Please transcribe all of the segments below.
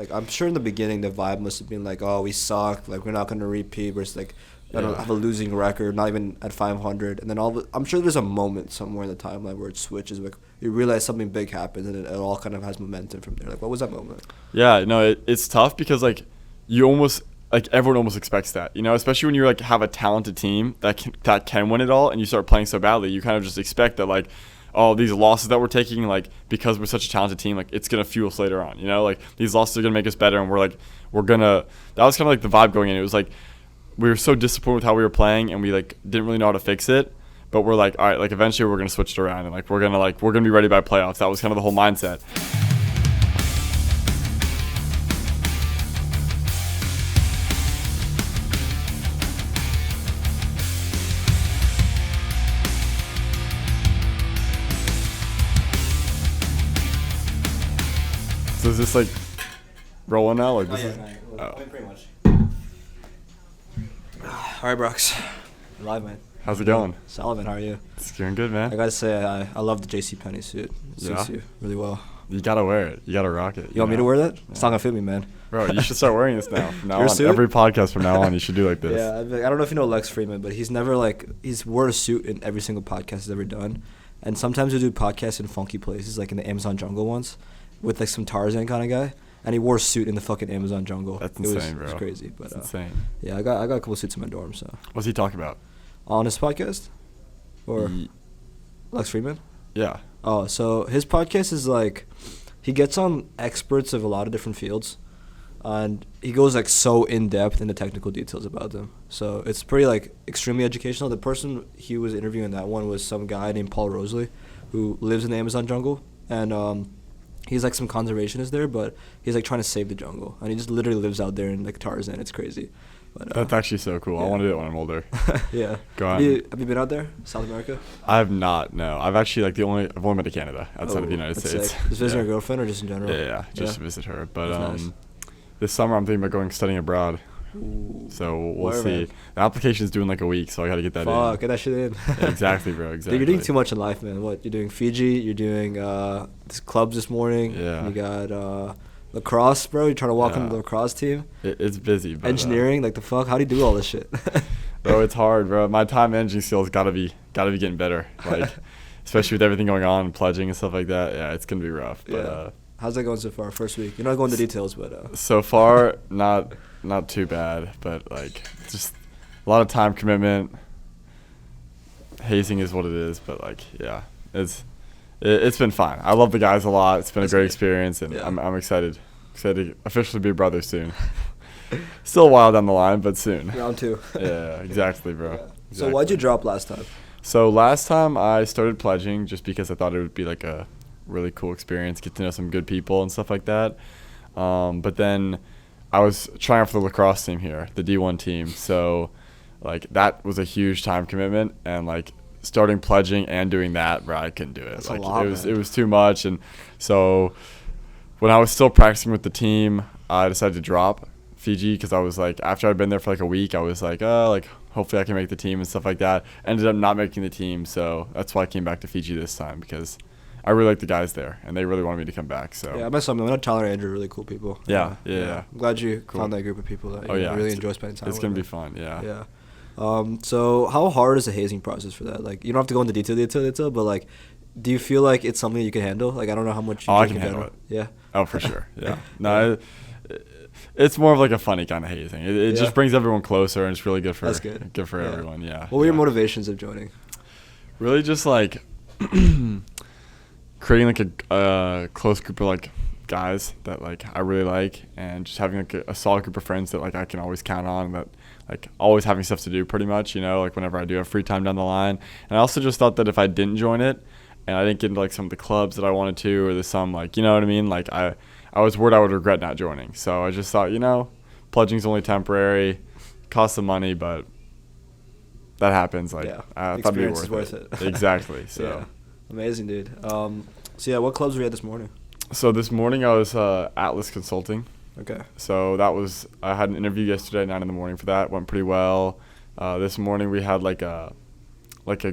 Like, I'm sure in the beginning the vibe must have been like, oh, we suck. Like, we're not going to repeat. We're just like, I don't have a losing record, not even at 500. And then I'm sure there's a moment somewhere in the timeline where it switches. Like, you realize something big happened, and it all kind of has momentum from there. Like, what was that moment? Yeah, no, it's tough because, like, you almost, like, everyone almost expects that, you know, especially when you, like, have a talented team that can win it all, and you start playing so badly, you kind of just expect that, like, oh, these losses that we're taking, like, because we're such a talented team, like, it's going to fuel us later on, you know? Like, these losses are going to make us better, and we're going to – that was kind of, like, the vibe going in. It was, like, we were so disappointed with how we were playing, and we, like, didn't really know how to fix it. But we're like, all right, like, eventually we're going to switch it around, and, like, we're going to be ready by playoffs. That was kind of the whole mindset. So is this, like, rolling now? Like, this is pretty much. All right, Brox. Live, man. How's it going? Solid, man. How are you? It's going good, man. I gotta say, I love the JCPenney suit. It suits you really well. You gotta wear it. You gotta rock it. You want me to wear that? It's not gonna fit me, man. Bro, you should start wearing this now. From now on, suit? every podcast from now on, you should do like this. Yeah, I don't know if you know Lex Freeman, but he's never he's wore a suit in every single podcast he's ever done, and sometimes he'll do podcasts in funky places, like in the Amazon jungle once, with like some Tarzan kind of guy. And he wore a suit in the fucking Amazon jungle. That's insane, bro. It was crazy. But, that's insane. Yeah, I got a couple suits in my dorm, so. What's he talking about? On his podcast? Or Lex Freeman? Yeah. Oh, so his podcast is like, he gets on experts of a lot of different fields. And he goes like so in-depth into technical details about them. So it's pretty like extremely educational. The person he was interviewing that one was some guy named Paul Rosley, who lives in the Amazon jungle. And he's like some conservationist there, but he's like trying to save the jungle, and he just literally lives out there in like Tarzan. It's crazy. But, that's actually so cool. Yeah. I want to do it when I'm older. Yeah. Go on. Have you been out there, South America? I have not. No, I've actually I've only been to Canada outside of the United States. Sick. Just visit your girlfriend or just in general? Yeah, just visit her. But nice. This summer I'm thinking about studying abroad. Ooh. So we'll Where, see. man? The application's due in like a week, so I got to get that in. Get that shit in. Yeah, exactly, bro. Exactly. Dude, you're doing too much in life, man. What? You're doing Fiji. You're doing this clubs this morning. Yeah. You got lacrosse, bro. You're trying to walk on the lacrosse team. It's busy. But, engineering, like the fuck. How do you do all this shit? Bro, it's hard, bro. My time managing skills gotta be getting better. Like, especially with everything going on, pledging and stuff like that. Yeah, it's gonna be rough. But yeah. How's that going so far? First week. You're not going into details, but so far not too bad, but like just a lot of time commitment. Hazing is what it is, but like it's been fine. I love the guys a lot. It's been a great experience, and I'm excited to officially be brothers soon. Still a while down the line, but soon. Round 2. Yeah, exactly, bro. Yeah. Exactly. So why'd you drop last time? So last time I started pledging just because I thought it would be like a really cool experience, get to know some good people and stuff like that. But then I was trying out for the lacrosse team here, the D1 team. So like that was a huge time commitment, and like starting pledging and doing that, bro, I couldn't do it. That's like a lot, it was too much. And so when I was still practicing with the team, I decided to drop Fiji because I was like, after I'd been there for like a week, I was like, hopefully I can make the team and stuff like that. Ended up not making the team, so that's why I came back to Fiji this time, because I really like the guys there, and they really wanted me to come back. So yeah, I met some of them. Tyler and Andrew are really cool people. Yeah. I'm glad you found that group of people that you really enjoy spending time with. It's going to be fun, yeah. So how hard is the hazing process for that? Like, you don't have to go into detail, but like, do you feel like it's something you can handle? Like, I don't know how much you I can handle it. Yeah. Oh, for sure. Yeah. No, it's more of like a funny kind of hazing. It just brings everyone closer, and it's really good for everyone. Yeah. What were your motivations of joining? Really, just like creating like a close group of like guys that like I really like, and just having like a solid group of friends that like I can always count on, that like always having stuff to do pretty much, like whenever I do have free time down the line. And I also just thought that if I didn't join it and I didn't get into like some of the clubs that I wanted to, or there's some like, you know what I mean? Like I was worried I would regret not joining. So I just thought, pledging's only temporary, costs some money, but that happens. Like, I thought it'd be worth it. Exactly. So yeah. Amazing, dude. So what clubs were you at this morning? So this morning I was Atlas Consulting. Okay. So I had an interview yesterday at 9 in the morning for that. Went pretty well. This morning we had like a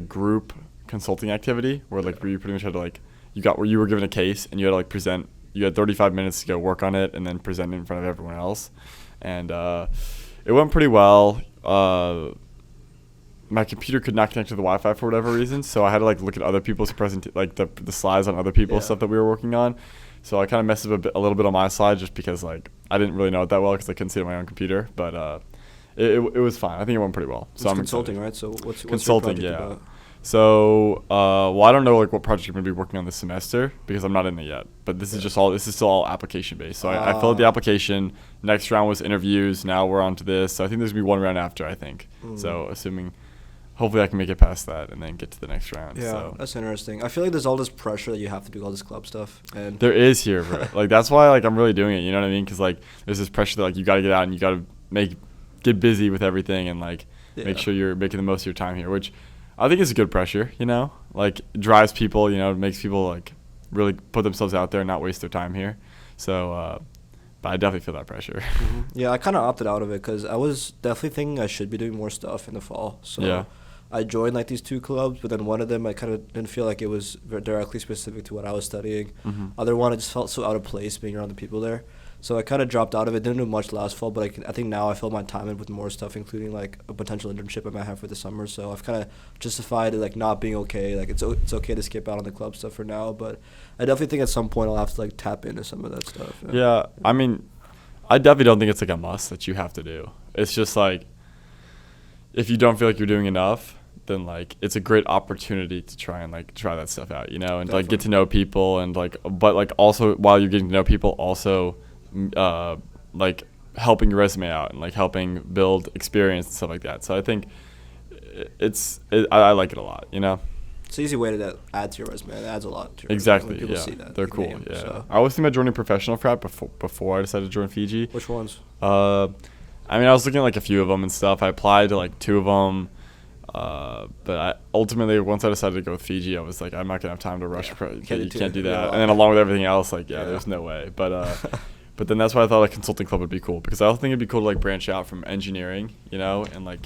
group consulting activity where like you pretty much had to like, you were given a case and you had to like present you had 35 minutes to go work on it and then present it in front of everyone else. And it went pretty well. My computer could not connect to the Wi-Fi for whatever reason, so I had to like look at other people's the slides on other people's stuff that we were working on. So I kind of messed up a little bit on my slide just because like I didn't really know it that well because I couldn't see it on my own computer. But it was fine. I think it went pretty well. So it's I'm consulting, excited. right? So what's Consulting, your project yeah. about? So well, I don't know like what project I'm gonna be working on this semester because I'm not in it yet. But this is still all application based. So I filled out the application. Next round was interviews. Now we're on to this. So I think there's gonna be one round after. I think. So assuming. Hopefully I can make it past that and then get to the next round. Yeah, so. That's interesting. I feel like there's all this pressure that you have to do all this club stuff. And there is here, bro. Like that's why like I'm really doing it. You know what I mean? Because like there's this pressure that like you got to get out and you got to get busy with everything and like make sure you're making the most of your time here, which I think is a good pressure. You know, like it drives people. You know, it makes people like really put themselves out there and not waste their time here. So. But I definitely feel that pressure. Mm-hmm. Yeah, I kind of opted out of it because I was definitely thinking I should be doing more stuff in the fall. So I joined like these 2 clubs, but then one of them I kind of didn't feel like it was directly specific to what I was studying. Other one I just felt so out of place being around the people there. So I kind of dropped out of it. Didn't do much last fall, but I think now I fill my time in with more stuff, including like a potential internship I might have for the summer. So I've kind of justified it like not being okay. Like it's okay to skip out on the club stuff for now, but I definitely think at some point I'll have to like tap into some of that stuff. Yeah, I mean, I definitely don't think it's like a must that you have to do. It's just like if you don't feel like you're doing enough, then like it's a great opportunity to try that stuff out, you know, and Definitely. like get to know people and like, but like also while you're getting to know people, also like helping your resume out and like helping build experience and stuff like that. So I think I like it a lot, you know. It's an easy way to add to your resume. It adds a lot to your exactly, resume. People yeah. see that. They're cool, yeah. So. I always think about joining professional frat before I decided to join Fiji. Which ones? I mean, I was looking at like a few of them and stuff. I applied to like 2 of them. But ultimately, once I decided to go with Fiji, I was like, I'm not gonna have time to rush. Yeah, You can't do that. And then along with everything else, like, there's no way. But but then that's why I thought a consulting club would be cool because I also think it'd be cool to like branch out from engineering, you know, and like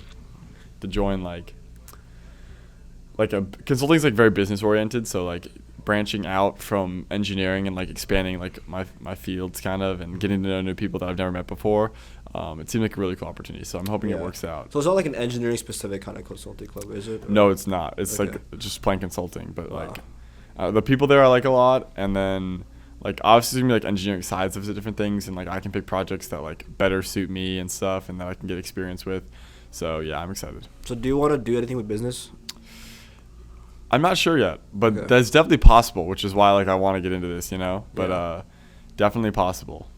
to join like a consulting is like very business oriented. So like branching out from engineering and like expanding like my fields kind of and getting to know new people that I've never met before. It seemed like a really cool opportunity, so I'm hoping it works out. So it's not like an engineering specific kind of consulting club, is it? Or? No, it's not. It's like just plain consulting, but like the people there I like a lot, and then like obviously there's gonna be like engineering sides of different things, and like I can pick projects that like better suit me and stuff, and that I can get experience with. So yeah, I'm excited. So do you want to do anything with business? I'm not sure yet, but that's definitely possible, which is why like I want to get into this, you know. But definitely possible.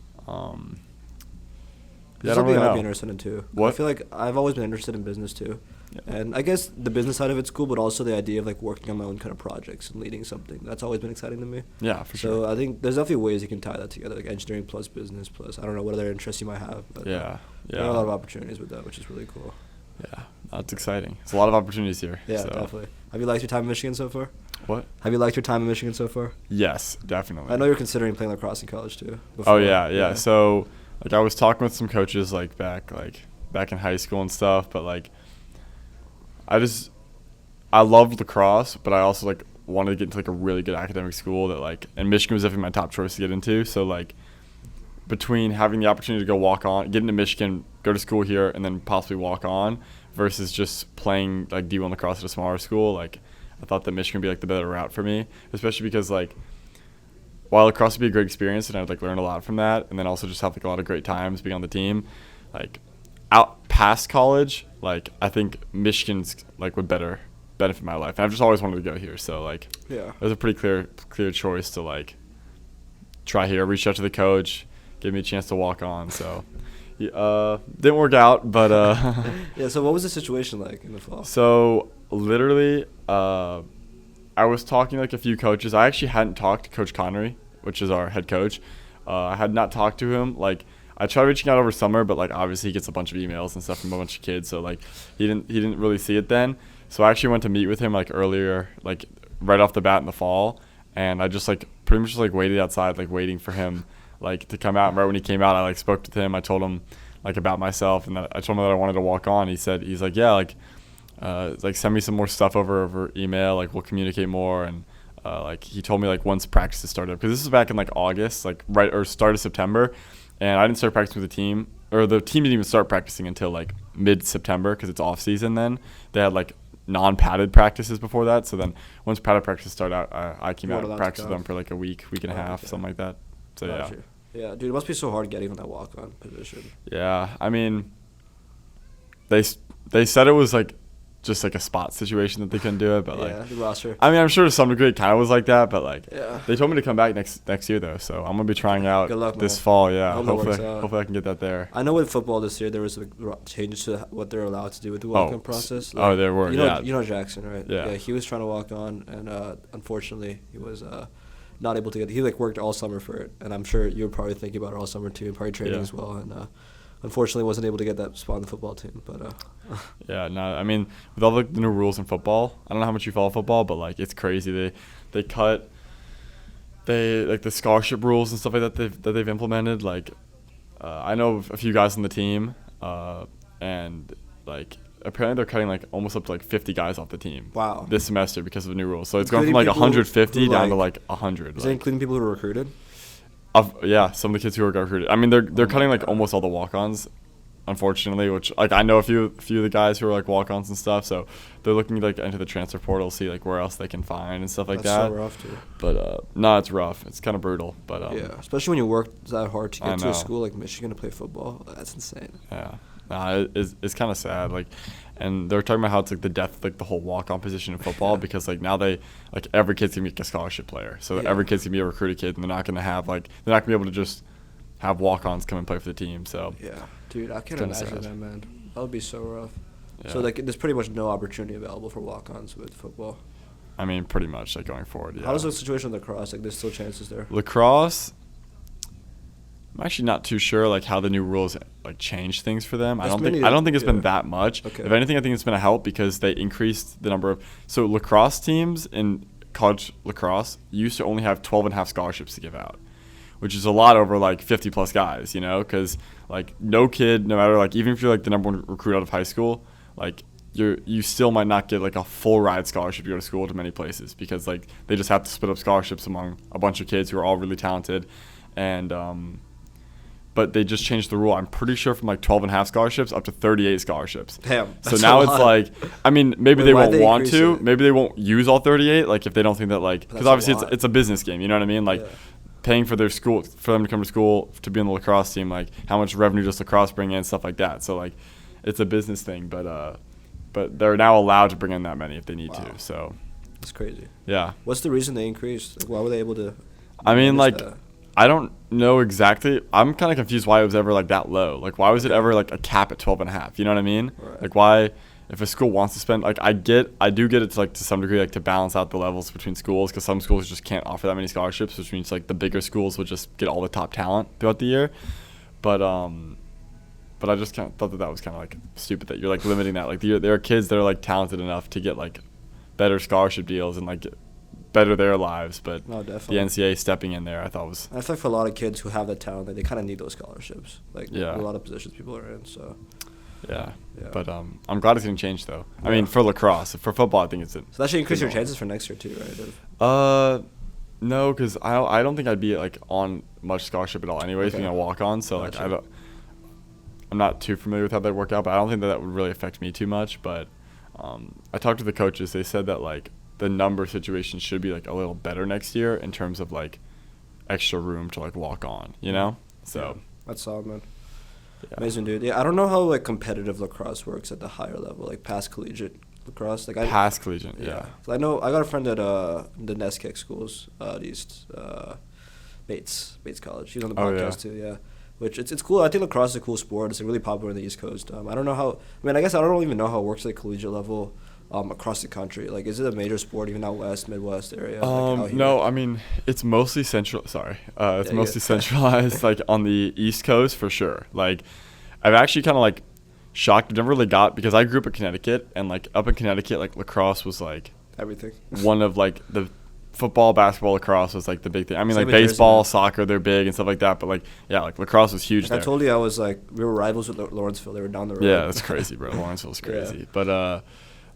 Yeah, something I'd be interested in too. What? I feel like I've always been interested in business too, and I guess the business side of it's cool, but also the idea of like working on my own kind of projects and leading something. That's always been exciting to me. Yeah, for sure. So I think there's definitely ways you can tie that together, like engineering plus business plus I don't know what other interests you might have. But there are a lot of opportunities with that, which is really cool. Yeah, that's exciting. It's a lot of opportunities here. Yeah, definitely. Have you liked your time in Michigan so far? What? Have you liked your time in Michigan so far? Yes, definitely. I know you're considering playing lacrosse in college too. Oh yeah. So like I was talking with some coaches like back in high school and stuff, but like I loved lacrosse, but I also like wanted to get into like a really good academic school that like, and Michigan was definitely my top choice to get into. So like between having the opportunity to go walk on, get into Michigan, go to school here, and then possibly walk on versus just playing like D1 lacrosse at a smaller school, like I thought that Michigan would be like the better route for me, especially because like while lacrosse would be a great experience and I'd like learn a lot from that, and then also just have like a lot of great times being on the team, like out past college, like I think Michigan's like would benefit my life, and I've just always wanted to go here, so like it was a pretty clear choice to like try here. Reach out to the coach, give me a chance to walk on, so didn't work out, but So what was the situation like in the fall? So literally I was talking to like a few coaches. I actually hadn't talked to Coach Connery, which is our head coach. I had not talked to him. Like I tried reaching out over summer, but like obviously he gets a bunch of emails and stuff from a bunch of kids, so like he didn't really see it then. So I actually went to meet with him like earlier, like right off the bat in the fall, and I just like pretty much just like waited outside, like waiting for him like to come out. And right when he came out, I like spoke to him. I told him like about myself, and I told him that I wanted to walk on. He's like, yeah, like send me some more stuff over email, like we'll communicate more. And like he told me like once practices started up, because this was back in like August, like right or start of September, and I didn't start practicing with the team, or the team didn't even start practicing until like mid-September because it's off season. Then they had like non-padded practices before that. So then once padded practices started out, I came out and practiced with them for like a week and a half, something like that. So Gotcha. Yeah, dude, it must be so hard getting on that walk-on position. Yeah, I mean, they said it was like just like a spot situation that they couldn't do it, but like the roster. I mean, I'm sure to some degree it kind of was like that, but like Yeah. they told me to come back next year though, so I'm gonna be trying out Good luck, this man. fall. Yeah, Hopefully I can get that there. I know with football this year there was changes to what they're allowed to do with the walk-on process. Like, there were. You know Jackson, right? Yeah. He was trying to walk on, and unfortunately he was not able to get. He like worked all summer for it, and I'm sure you were probably thinking about it all summer too, and probably training as well, and unfortunately wasn't able to get that spot on the football team. But yeah, no, I mean with all the new rules in football, I don't know how much you follow football, but like it's crazy. They cut like the scholarship rules and stuff like that they've implemented. Like I know a few guys on the team, and like apparently they're cutting like almost up to like 50 guys off the team. Wow. This semester because of the new rules. So it's Including going from like 150 who, down to like 100. Is that including people who were recruited? Yeah, some of the kids who got recruited. I mean, they're cutting like almost all the walk-ons, unfortunately. Which like I know a few of the guys who are like walk-ons and stuff. So they're looking like into the transfer portal, see like where else they can find and stuff like that. That's so rough, too. But no, it's rough. It's kind of brutal. But yeah, especially when you work that hard to get to know. a school like Michigan to play football. That's insane. Yeah, nah, it's kind of sad. Like, and they're talking about how it's like the death of like the whole walk-on position in football because like now they like every kid's gonna be a scholarship player, so every kid's gonna be a recruited kid, and they're not gonna be able to just have walk-ons come and play for the team. So yeah, dude, I can't imagine sad. that, man. That would be so rough. Yeah. So like, there's pretty much no opportunity available for walk-ons with football. I mean, pretty much like going forward. Yeah. How's the situation with lacrosse? Like, there's still chances there. Lacrosse, I'm actually not too sure like how the new rules like change things for them. I don't think it's been that much. Okay. If anything, I think it's been a help because they increased the number of lacrosse teams in college lacrosse used to only have 12 and a half scholarships to give out, which is a lot over like 50 plus guys, you know, because like no kid, no matter like even if you're like the number one recruit out of high school, like you still might not get like a full ride scholarship to go to school to many places because like they just have to split up scholarships among a bunch of kids who are all really talented, and but they just changed the rule. I'm pretty sure from like 12 and a half scholarships up to 38 scholarships. Damn. So now it's like, I mean, maybe they won't want to. It? Maybe they won't use all 38. Like if they don't think that like, because obviously it's a business game. You know what I mean? Like paying for their school, for them to come to school to be on the lacrosse team. Like how much revenue does lacrosse bring in, stuff like that. So like, it's a business thing. But they're now allowed to bring in that many if they need to. So that's crazy. Yeah. What's the reason they increased? Like, why were they able to? I mean, like. I don't know exactly. I'm kind of confused why it was ever like that low. Like why was it ever like a cap at 12 and a half? You know what I mean? Right. Like why, if a school wants to spend, like I do get it to like to some degree like to balance out the levels between schools because some schools just can't offer that many scholarships, which means like the bigger schools would just get all the top talent throughout the year. But I just kind of thought that was kind of like stupid that you're like limiting that. Like there are kids that are like talented enough to get like better scholarship deals and like better their lives, but the NCAA stepping in there, I thought was. I feel like for a lot of kids who have that talent, they kind of need those scholarships. Like a lot of positions people are in. So. Yeah. But I'm glad it's getting changed though. I mean, for lacrosse, for football, I think it's. So that should increase your chances for next year too, right? No, because I don't think I'd be like on much scholarship at all, anyways, being a walk on. So like I'm not too familiar with how they work out, but I don't think that would really affect me too much. But I talked to the coaches. They said that like. The number situation should be like a little better next year in terms of like extra room to like walk on, you know? So that's solid, man. Yeah. Amazing, dude. Yeah, I don't know how like competitive lacrosse works at the higher level, like past collegiate lacrosse. Like past collegiate, yeah. So I know I got a friend at the NESCAC schools, East Bates College. He's on the podcast too, yeah. Which it's cool. I think lacrosse is a cool sport. It's really popular in the East Coast. I don't know how. I mean, I guess I don't even know how it works at the collegiate level. Across the country, like, is it a major sport even out west, Midwest area? No, I mean it's mostly mostly centralized, like on the East Coast for sure. Like, I've actually kind of like shocked. I've never really got because I grew up in Connecticut, and like up in Connecticut, like lacrosse was like everything. One of like the football, basketball, lacrosse was like the big thing. I mean, like baseball, soccer, they're big and stuff like that. But like, yeah, like lacrosse was huge. Like I told you, I was like, we were rivals with Lawrenceville. They were down the road. Yeah, that's crazy, bro. Lawrenceville's crazy, but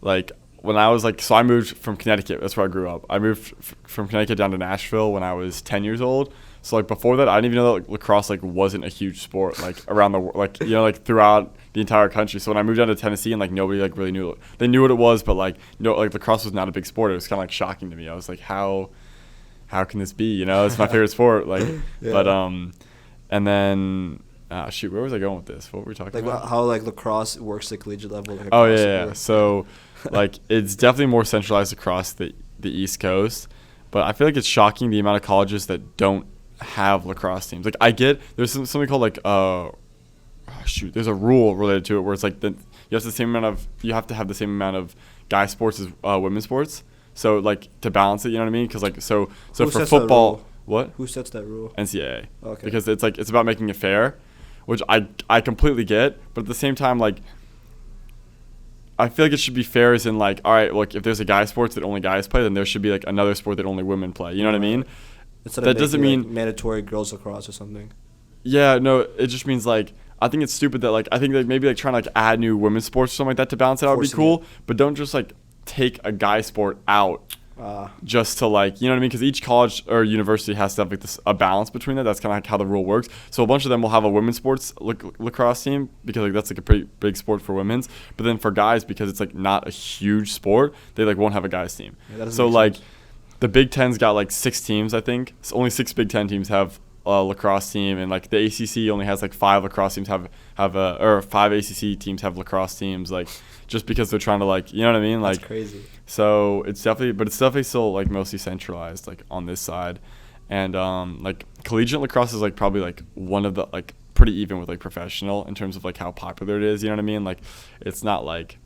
like when I was like, so I moved from Connecticut. That's where I grew up. I moved from Connecticut down to Nashville when I was 10 years old. So like before that, I didn't even know that like, lacrosse like wasn't a huge sport like around the like like throughout the entire country. So when I moved down to Tennessee and like nobody like really knew it. They knew what it was, but like like lacrosse was not a big sport. It was kind of like shocking to me. I was like, how can this be? It's my favorite sport. Like, yeah. But and then. Shoot, where was I going with this? What were we talking about? Like how like lacrosse works at collegiate level. Like oh yeah. So like it's definitely more centralized across the East Coast, but I feel like it's shocking the amount of colleges that don't have lacrosse teams. Like I get there's something called like there's a rule related to it where it's like you have to have the same amount of guy sports as women's sports. So like to balance it, you know what I mean? Because like so for football, what? Who sets that rule? NCAA. Okay. Because it's about making it fair. Which I completely get, but at the same time, like, I feel like it should be fair as in, like, all right, look, if there's a guy sports that only guys play, then there should be, like, another sport that only women play. You know what I mean? That doesn't mean... Like, mandatory girls lacrosse or something. Yeah, no, it just means, like, I think it's stupid that, like, I think that maybe, like, trying to, like, add new women's sports or something like that to balance it out would be cool, but don't just, like, take a guy sport out. Just to like, you know what I mean? Because each college or university has to have like a balance between that. That's kind of like how the rule works. So a bunch of them will have a women's sports lacrosse team because like that's like a pretty big sport for women's. But then for guys, because it's like not a huge sport, they like won't have a guys team. Yeah, so like the Big Ten's got like 6 teams, I think. So only 6 Big Ten teams have a lacrosse team, and like the ACC only has like 5 lacrosse teams or 5 ACC teams have lacrosse teams. Like just because they're trying to like, you know what I mean? Like that's crazy. So it's definitely still like mostly centralized like on this side, and like collegiate lacrosse is like probably like one of the like pretty even with like professional in terms of like how popular it is. You know what I mean? Like it's not like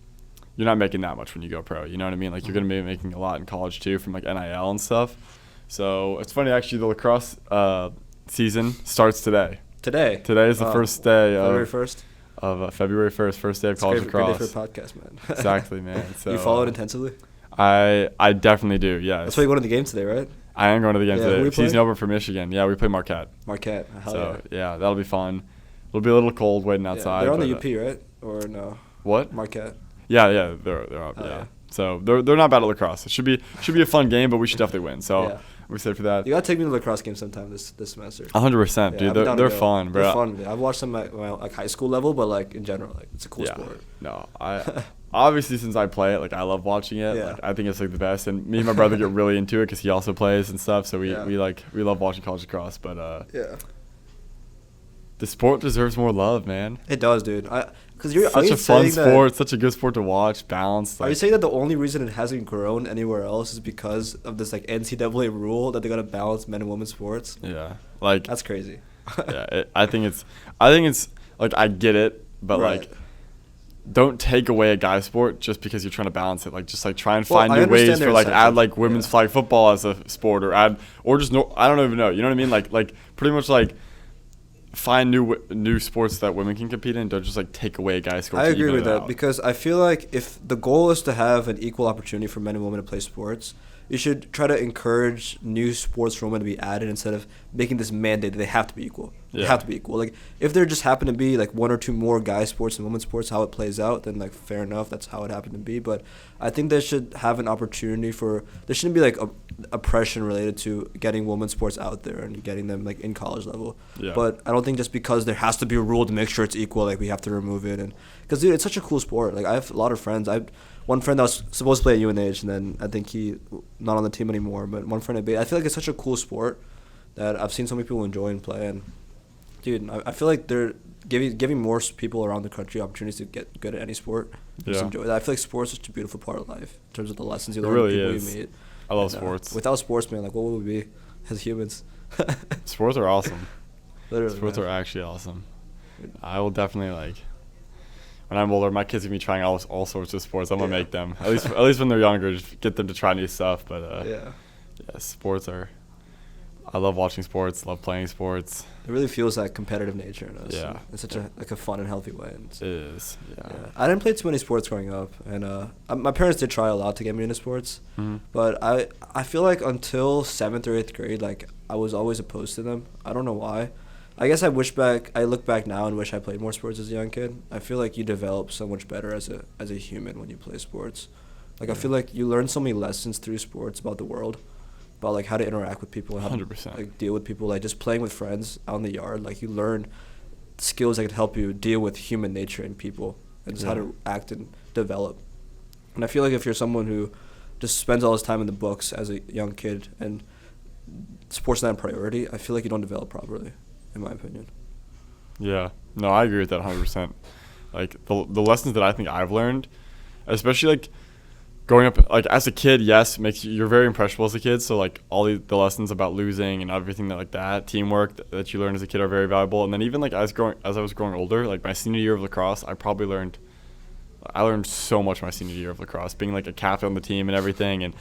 you're not making that much when you go pro. You know what I mean? Like you're gonna be making a lot in college too from like NIL and stuff. So it's funny actually. The lacrosse season starts today. Today is the first day. February 1st. Of February 1st, first day of college lacrosse. Great day for a podcast, man. Exactly, man. So you follow it intensively? I definitely do. Yeah. That's why you're going to the game today, right? I am going to the game today. Season opener for Michigan. Yeah, we play Marquette. Hell so yeah, that'll be fun. It'll be a little cold waiting outside. They're on the UP, right? Or no? What? Marquette. Yeah, they're up. Yeah. So they're not bad at lacrosse. It should be a fun game, but we should definitely win. So. Yeah. We're excited for that. You gotta take me to the lacrosse game sometime this semester. 100%, dude. They're fun, bro. They're fun. I've watched them at like high school level, but like in general, like it's a cool sport. No, I obviously since I play it, like I love watching it. Yeah. Like, I think it's like the best, and me and my brother get really into it because he also plays and stuff. So we love watching college lacrosse, but the sport deserves more love, man. It does, dude. Because you're such a fun sport, such a good sport to watch, balanced. Are you saying that the only reason it hasn't grown anywhere else is because of this like NCAA rule that they gotta balance men and women's sports? Yeah, like that's crazy. Yeah, I think it's like I get it, but like don't take away a guy sport just because you're trying to balance it. Like just like try and find new ways for like add like women's flag football as a sport or just no, I don't even know. You know what I mean? Like pretty much like. Find new sports that women can compete in. Don't just like take away a guy's sport. I agree with that because I feel like if the goal is to have an equal opportunity for men and women to play sports, you should try to encourage new sports for women to be added instead of making this mandate that they have to be equal. Yeah. They have to be equal. Like if there just happen to be like 1 or 2 more guy sports and women's sports, how it plays out, then like fair enough. That's how it happened to be. But I think they should have an opportunity there shouldn't be like oppression related to getting women's sports out there and getting them like in college level. Yeah. But I don't think just because there has to be a rule to make sure it's equal, like we have to remove it. And because dude, it's such a cool sport. Like I have a lot of friends. One friend that was supposed to play at UNH, and then I think he not on the team anymore. But one friend I feel like it's such a cool sport that I've seen so many people enjoy and play. And dude, I feel like they're giving more people around the country opportunities to get good at any sport. Just enjoy that. I feel like sports is such a beautiful part of life in terms of the lessons you learn, really people is. you meet. I love sports. Without sports, man, like what would we be as humans? Sports are awesome. Literally, sports are actually awesome. I will definitely like. When I'm older, my kids are gonna be trying all sorts of sports. I'm gonna make them at least when they're younger, just get them to try new stuff. But sports are. I love watching sports. Love playing sports. It really feels like competitive nature in us. Yeah, in such a fun and healthy way. It is. Yeah. I didn't play too many sports growing up, and my parents did try a lot to get me into sports, but I feel like until 7th or 8th grade, like I was always opposed to them. I don't know why. I guess I look back now and wish I played more sports as a young kid. I feel like you develop so much better as a human when you play sports. Like, I feel like you learn so many lessons through sports about the world, about, like, how to interact with people and how 100%. to, like, deal with people. Like, just playing with friends out in the yard, like, you learn skills that can help you deal with human nature and people and just how to act and develop. And I feel like if you're someone who just spends all his time in the books as a young kid and sports not a priority, I feel like you don't develop properly, in my opinion. Yeah. No, I agree with that 100%. Like, the lessons that I think I've learned, especially, like, growing up, like, as a kid, yes, you're very impressionable as a kid. So, like, all the lessons about losing and everything like that, teamwork that you learn as a kid are very valuable. And then even, like, as I was growing older, like, my senior year of lacrosse, I learned so much my senior year of lacrosse, being, like, a captain on the team and everything. And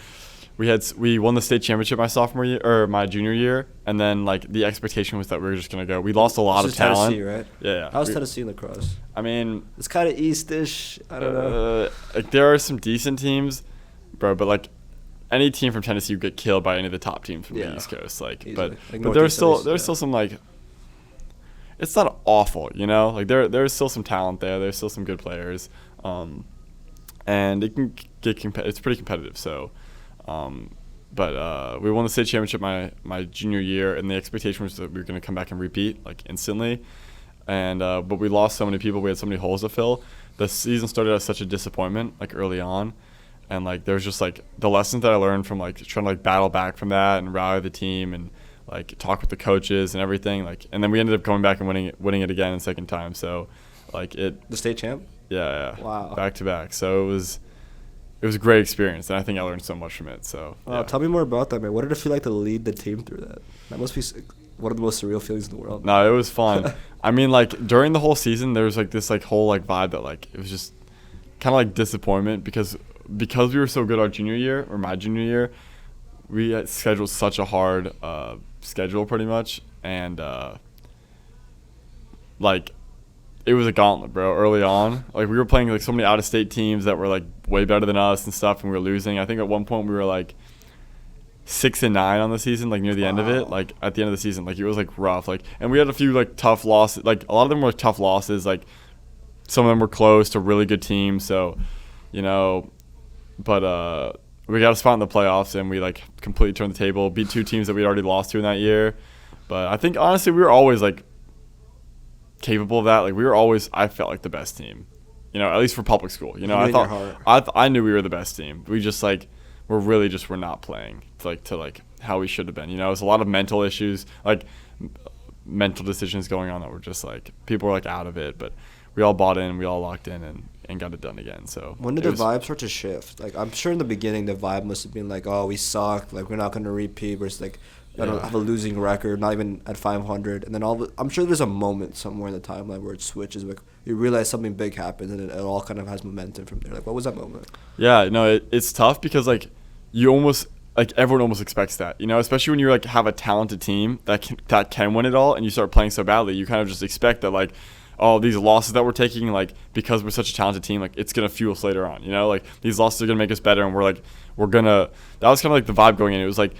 we won the state championship my sophomore year or my junior year, and then, like, the expectation was that we were just gonna go. We lost a lot of talent. Tennessee, right? Yeah. How's Tennessee lacrosse? I mean, It's kind of East-ish. I don't know. Like, there are some decent teams, bro, but, like, any team from Tennessee would get killed by any of the top teams from the East Coast. Like, easily. but there's still some, like, it's not awful, you know. Like, there's still some talent there. There's still some good players, and it can get it's pretty competitive. So. But we won the state championship my junior year, and the expectation was that we were going to come back and repeat, like, instantly. And but we lost so many people. We had so many holes to fill. The season started as such a disappointment, like, early on. And, like, there's just, like, the lessons that I learned from, like, trying to, like, battle back from that and rally the team and, like, talk with the coaches and everything. Like, and then we ended up going back and winning it again the second time. So, like, The state champ? Yeah. Wow. Back to back. So it was a great experience, and I think I learned so much from it. So, Tell me more about that, man. What did it feel like to lead the team through that? That must be one of the most surreal feelings in the world. No, it was fun. I mean, like, during the whole season, there was, like, this, like, whole, like, vibe that, like, it was just kind of, like, disappointment because we were so good our junior year, or my junior year, we had scheduled such a hard schedule pretty much, and, like, it was a gauntlet, bro, early on. Like, we were playing, like, so many out-of-state teams that were, like, way better than us and stuff, and we were losing. I think at one point we were, like, 6-9 on the season, like, near the end of it. Like, at the end of the season, like, it was, like, rough. Like, and we had a few, like, tough losses. Like, a lot of them were tough losses. Like, some of them were close to really good teams. So, you know, but we got a spot in the playoffs, and we, like, completely turned the table, beat two teams that we'd already lost to in that year. But I think, honestly, we were always, like, capable of that. Like, we were always, I felt like, the best team, you know, at least for public school. You know, I knew we were the best team. We just, like, we're not playing to how we should have been. You know, it was a lot of mental issues, like, mental decisions going on that were just, like, people were, like, out of it, but we all bought in, we all locked in and got it done again. So when did the vibe start to shift? Like, I'm sure in the beginning the vibe must have been like, oh, we suck, like, we're not going to repeat, versus, like, I don't have a losing record, not even at 500. And then I'm sure there's a moment somewhere in the timeline where it switches. Like, you realize something big happens, and it all kind of has momentum from there. Like, what was that moment? Yeah, no, it's tough because, like, everyone almost expects that, you know, especially when you, like, have a talented team that can win it all, and you start playing so badly, you kind of just expect that, like, oh, these losses that we're taking, like, because we're such a talented team, like, it's gonna fuel us later on, you know, like, these losses are gonna make us better, and that was kind of like the vibe going in. It was like,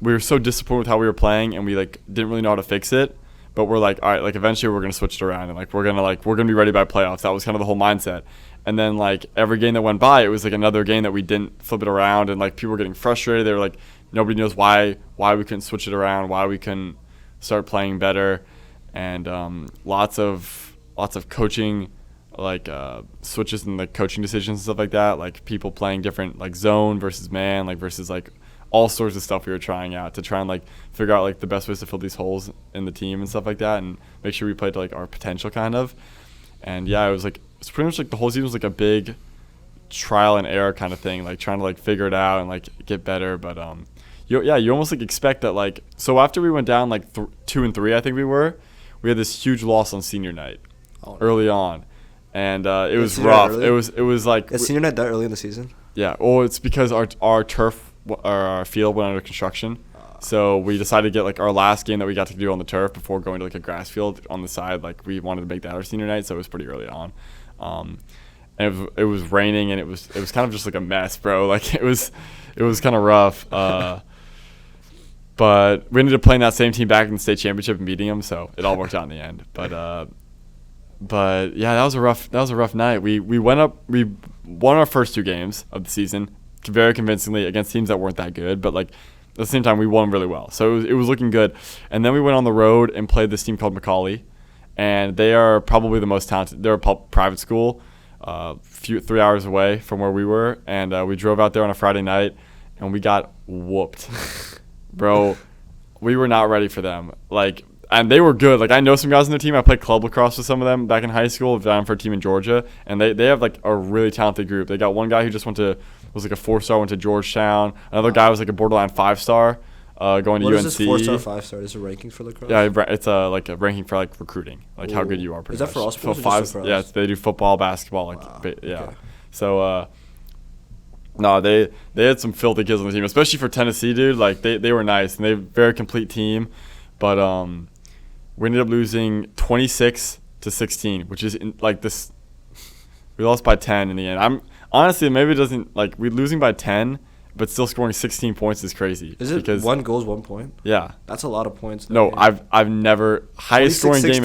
we were so disappointed with how we were playing, and we, like, didn't really know how to fix it. But we're like, all right, like, eventually we're gonna switch it around, and, like, we're gonna be ready by playoffs. That was kind of the whole mindset. And then, like, every game that went by, it was, like, another game that we didn't flip it around, and, like, people were getting frustrated. They were like, nobody knows why we couldn't switch it around, why we couldn't start playing better, and lots of coaching, like, switches in the coaching decisions and stuff like that. Like, people playing different, like, zone versus man, like, versus, like, all sorts of stuff we were trying out to try and, like, figure out, like, the best ways to fill these holes in the team and stuff like that, and make sure we played to, like, our potential kind of. And yeah, it's pretty much like the whole season was like a big trial and error kind of thing, like, trying to, like, figure it out and, like, get better. But you almost, like, expect that, like, so after we went down, like, 2-3, I think we had this huge loss on senior night early on, and it was rough. It was like, is senior night that early in the season? Yeah. Well, it's because our turf, our field went under construction, so we decided to get, like, our last game that we got to do on the turf before going to, like, a grass field on the side. Like, we wanted to make that our senior night, so it was pretty early on. And it was raining, and it was kind of just like a mess, bro. Like, it was kind of rough. But we ended up playing that same team back in the state championship and beating them, so it all worked out in the end. But But yeah, that was a rough night. We won our first 2 games of the season very convincingly against teams that weren't that good, but like at the same time we won really well. So it was looking good. And then we went on the road and played this team called Macaulay, and they are probably the most talented. They're a private school, 3 hours away from where we were, and we drove out there on a Friday night, and we got whooped, bro. We were not ready for them. Like, and they were good. Like, I know some guys on the team. I played club lacrosse with some of them back in high school, down for a team in Georgia, and they have like a really talented group. They got one guy who just was like a 4-star, went to Georgetown. Another guy was like a borderline 5-star, going to UNC. What is this 4-star, 5-star? Is it a ranking for lacrosse? Yeah, it's like a ranking for like recruiting, like how good you are. Pretty is that much. for all sports? So 5, yeah, they do football, basketball, like wow. Yeah. Okay. So no, they had some filthy kids on the team, especially for Tennessee, dude. Like they were nice and they have a very complete team, but we ended up losing 26-16, which is like this. We lost by 10 in the end. I'm honestly maybe it doesn't like we losing by 10, but still scoring 16 points is crazy. Is it because 1 goal is 1 point? Yeah, that's a lot of points. No, I've never highest scoring game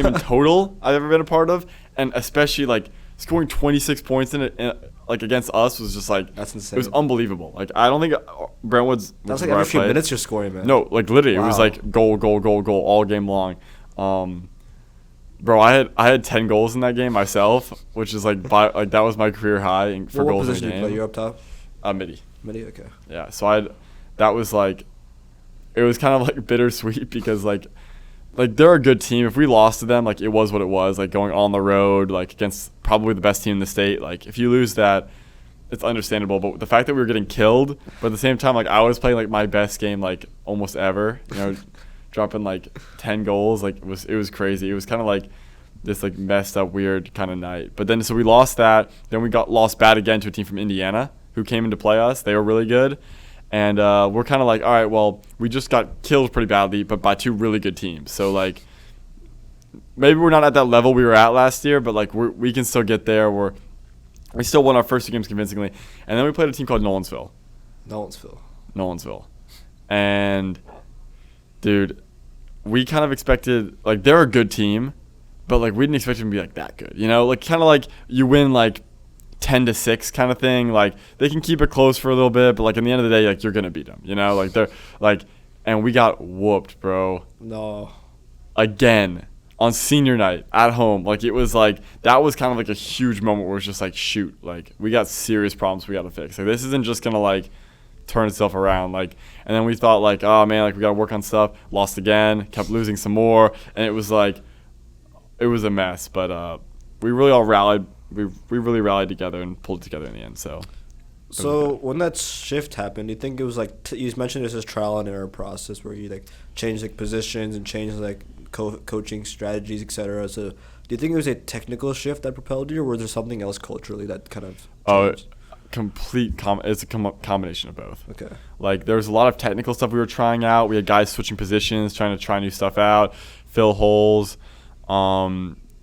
in total I've ever been a part of, and especially like scoring 26 points in it. Like against us was just like that's insane. It was unbelievable. Like I don't think Brentwood's. That's like every few minutes you're scoring, man. No, like literally, wow. It was like goal all game long. Bro, I had 10 goals in that game myself, which is like that was my career high for goals in the game. What position do you play? You're up top. Midi. Midi, okay. Yeah, so that was like, it was kind of like bittersweet because like they're a good team. If we lost to them, like it was what it was. Like going on the road, like against probably the best team in the state. Like if you lose that, it's understandable. But the fact that we were getting killed, but at the same time, like I was playing like my best game like almost ever. You know, dropping like 10 goals, like it was crazy. It was kind of like this like messed up weird kind of night. But then so we lost that. Then we got lost bad again to a team from Indiana who came in to play us. They were really good. And we're kind of like, all right, well, we just got killed pretty badly, but by 2 really good teams. So, like, maybe we're not at that level we were at last year, but, like, we can still get there. We still won our first 2 games convincingly. And then we played a team called Nolensville. And, dude, we kind of expected, like, they're a good team, but, like, we didn't expect them to be, like, that good. You know, like, kind of like you win, like, 10-6 kind of thing. Like they can keep it close for a little bit, but like in the end of the day, like you're gonna beat them, you know. Like they're like, and we got whooped, bro. No. Again on senior night at home. Like it was like that was kind of like a huge moment where it's just like shoot, like we got serious problems we got to fix. Like this isn't just gonna like turn itself around. Like and then we thought like oh man, like we gotta work on stuff. Lost again, kept losing some more, and it was like it was a mess. But we really all rallied. We really rallied together and pulled it together in the end. So when that shift happened, do you think it was like you mentioned this as trial and error process where you like change like positions and change like coaching strategies, etc. So do you think it was a technical shift that propelled you, or was there something else culturally that kind of changed? It's a combination of both. Okay. Like there was a lot of technical stuff we were trying out. We had guys switching positions, trying to try new stuff out, fill holes.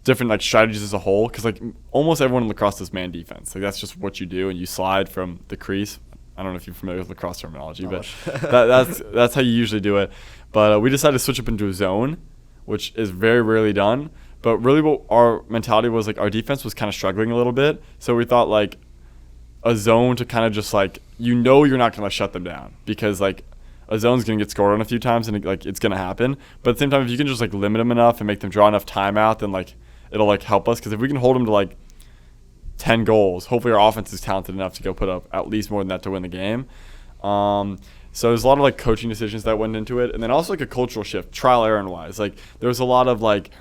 Different like strategies as a whole, because like almost everyone in lacrosse does man defense. Like that's just what you do, and you slide from the crease. I don't know if you're familiar with lacrosse terminology, but that's how you usually do it. But we decided to switch up into a zone, which is very rarely done. But really, what our mentality was like, our defense was kind of struggling a little bit, so we thought like a zone to kind of just like you're not gonna shut them down because like a zone's gonna get scored on a few times and like it's gonna happen. But at the same time, if you can just like limit them enough and make them draw enough timeout, then like it'll like help us, because if we can hold them to like 10 goals, hopefully our offense is talented enough to go put up at least more than that to win the game. So there's a lot of like coaching decisions that went into it, and then also like a cultural shift, trial error wise. Like there was a lot of like,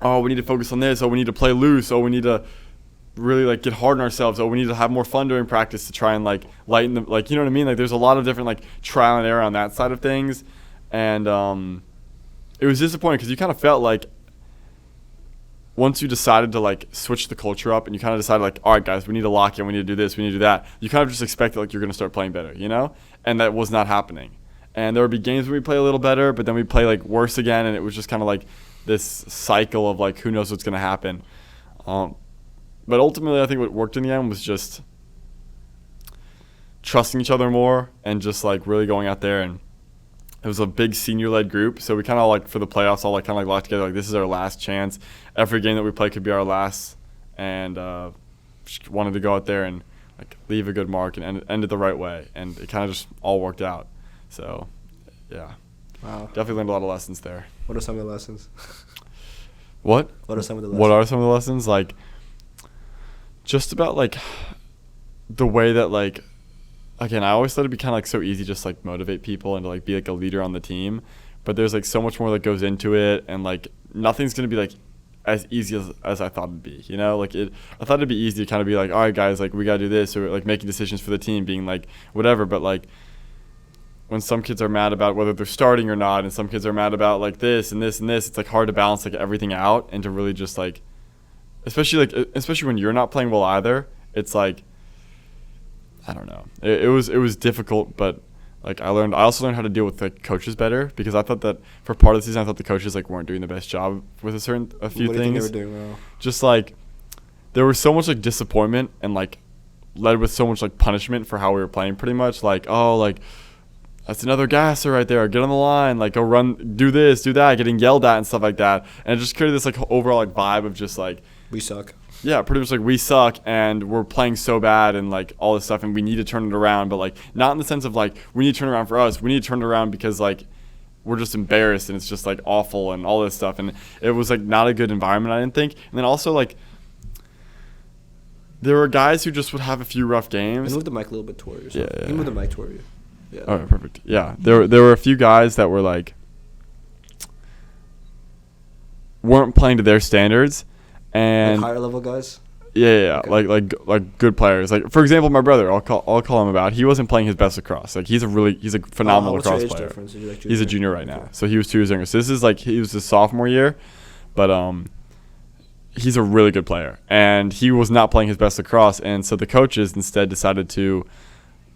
oh, we need to focus on this. Oh, we need to play loose. Oh, we need to really like get hard on ourselves. Oh, we need to have more fun during practice to try and like lighten the like, you know what I mean? Like there's a lot of different like trial and error on that side of things, and it was disappointing because you kind of felt like once you decided to like switch the culture up and you kind of decided like, all right guys, we need to lock in, we need to do this, we need to do that, you kind of just expected like you're going to start playing better, you know? And that was not happening. And there would be games where we play a little better, but then we play like worse again, and it was just kind of like this cycle of like who knows what's going to happen. But ultimately I think what worked in the end was just trusting each other more and just like really going out there and it was a big senior-led group, so we kind of like for the playoffs all like kind of like locked together like this is our last chance. Every game that we play could be our last, and just wanted to go out there and like leave a good mark and end it the right way, and it kind of just all worked out. So, yeah, wow, definitely learned a lot of lessons there. What are some of the lessons? What? What are some of the lessons? What are some of the lessons? Like, just about like the way that like. Again, I always thought it'd be kind of like so easy just like motivate people and to like be like a leader on the team, but there's like so much more that goes into it, and like nothing's gonna be like as easy as I thought it'd be. You know, like I thought it'd be easy to kind of be like, all right, guys, like we gotta do this, or like making decisions for the team, being like whatever. But like when some kids are mad about whether they're starting or not, and some kids are mad about like this and this and this, it's like hard to balance like everything out and to really just like, especially when you're not playing well either. It's like. I don't know. It was difficult, but like I also learned how to deal with like coaches better, because I thought that for part of the season I thought the coaches like weren't doing the best job with a few things. What do you think they were doing well? Just like there was so much like disappointment and like led with so much like punishment for how we were playing, pretty much like, oh, like that's another gasser right there, get on the line, like go run, do this, do that, getting yelled at and stuff like that, and it just created this like overall like vibe of just like we suck. Yeah, pretty much like we suck and we're playing so bad and like all this stuff, and we need to turn it around, but like not in the sense of like we need to turn it around for us. We need to turn it around because like we're just embarrassed and it's just like awful and all this stuff, and it was like not a good environment, I didn't think. And then also like there were guys who just would have a few rough games. Move the mic a little bit toward yourself. Yeah. You move the mic toward you. Yeah. All right, perfect. Yeah, there were a few guys that were like weren't playing to their standards. And like higher level guys. Yeah. Okay. Like good players. Like for example, my brother, I'll call him about. He wasn't playing his best lacrosse. Like he's a phenomenal lacrosse player. Like he's a junior right now, so he was 2 years younger. So this is like he was his sophomore year, but he's a really good player, and he was not playing his best lacrosse, and so the coaches instead decided to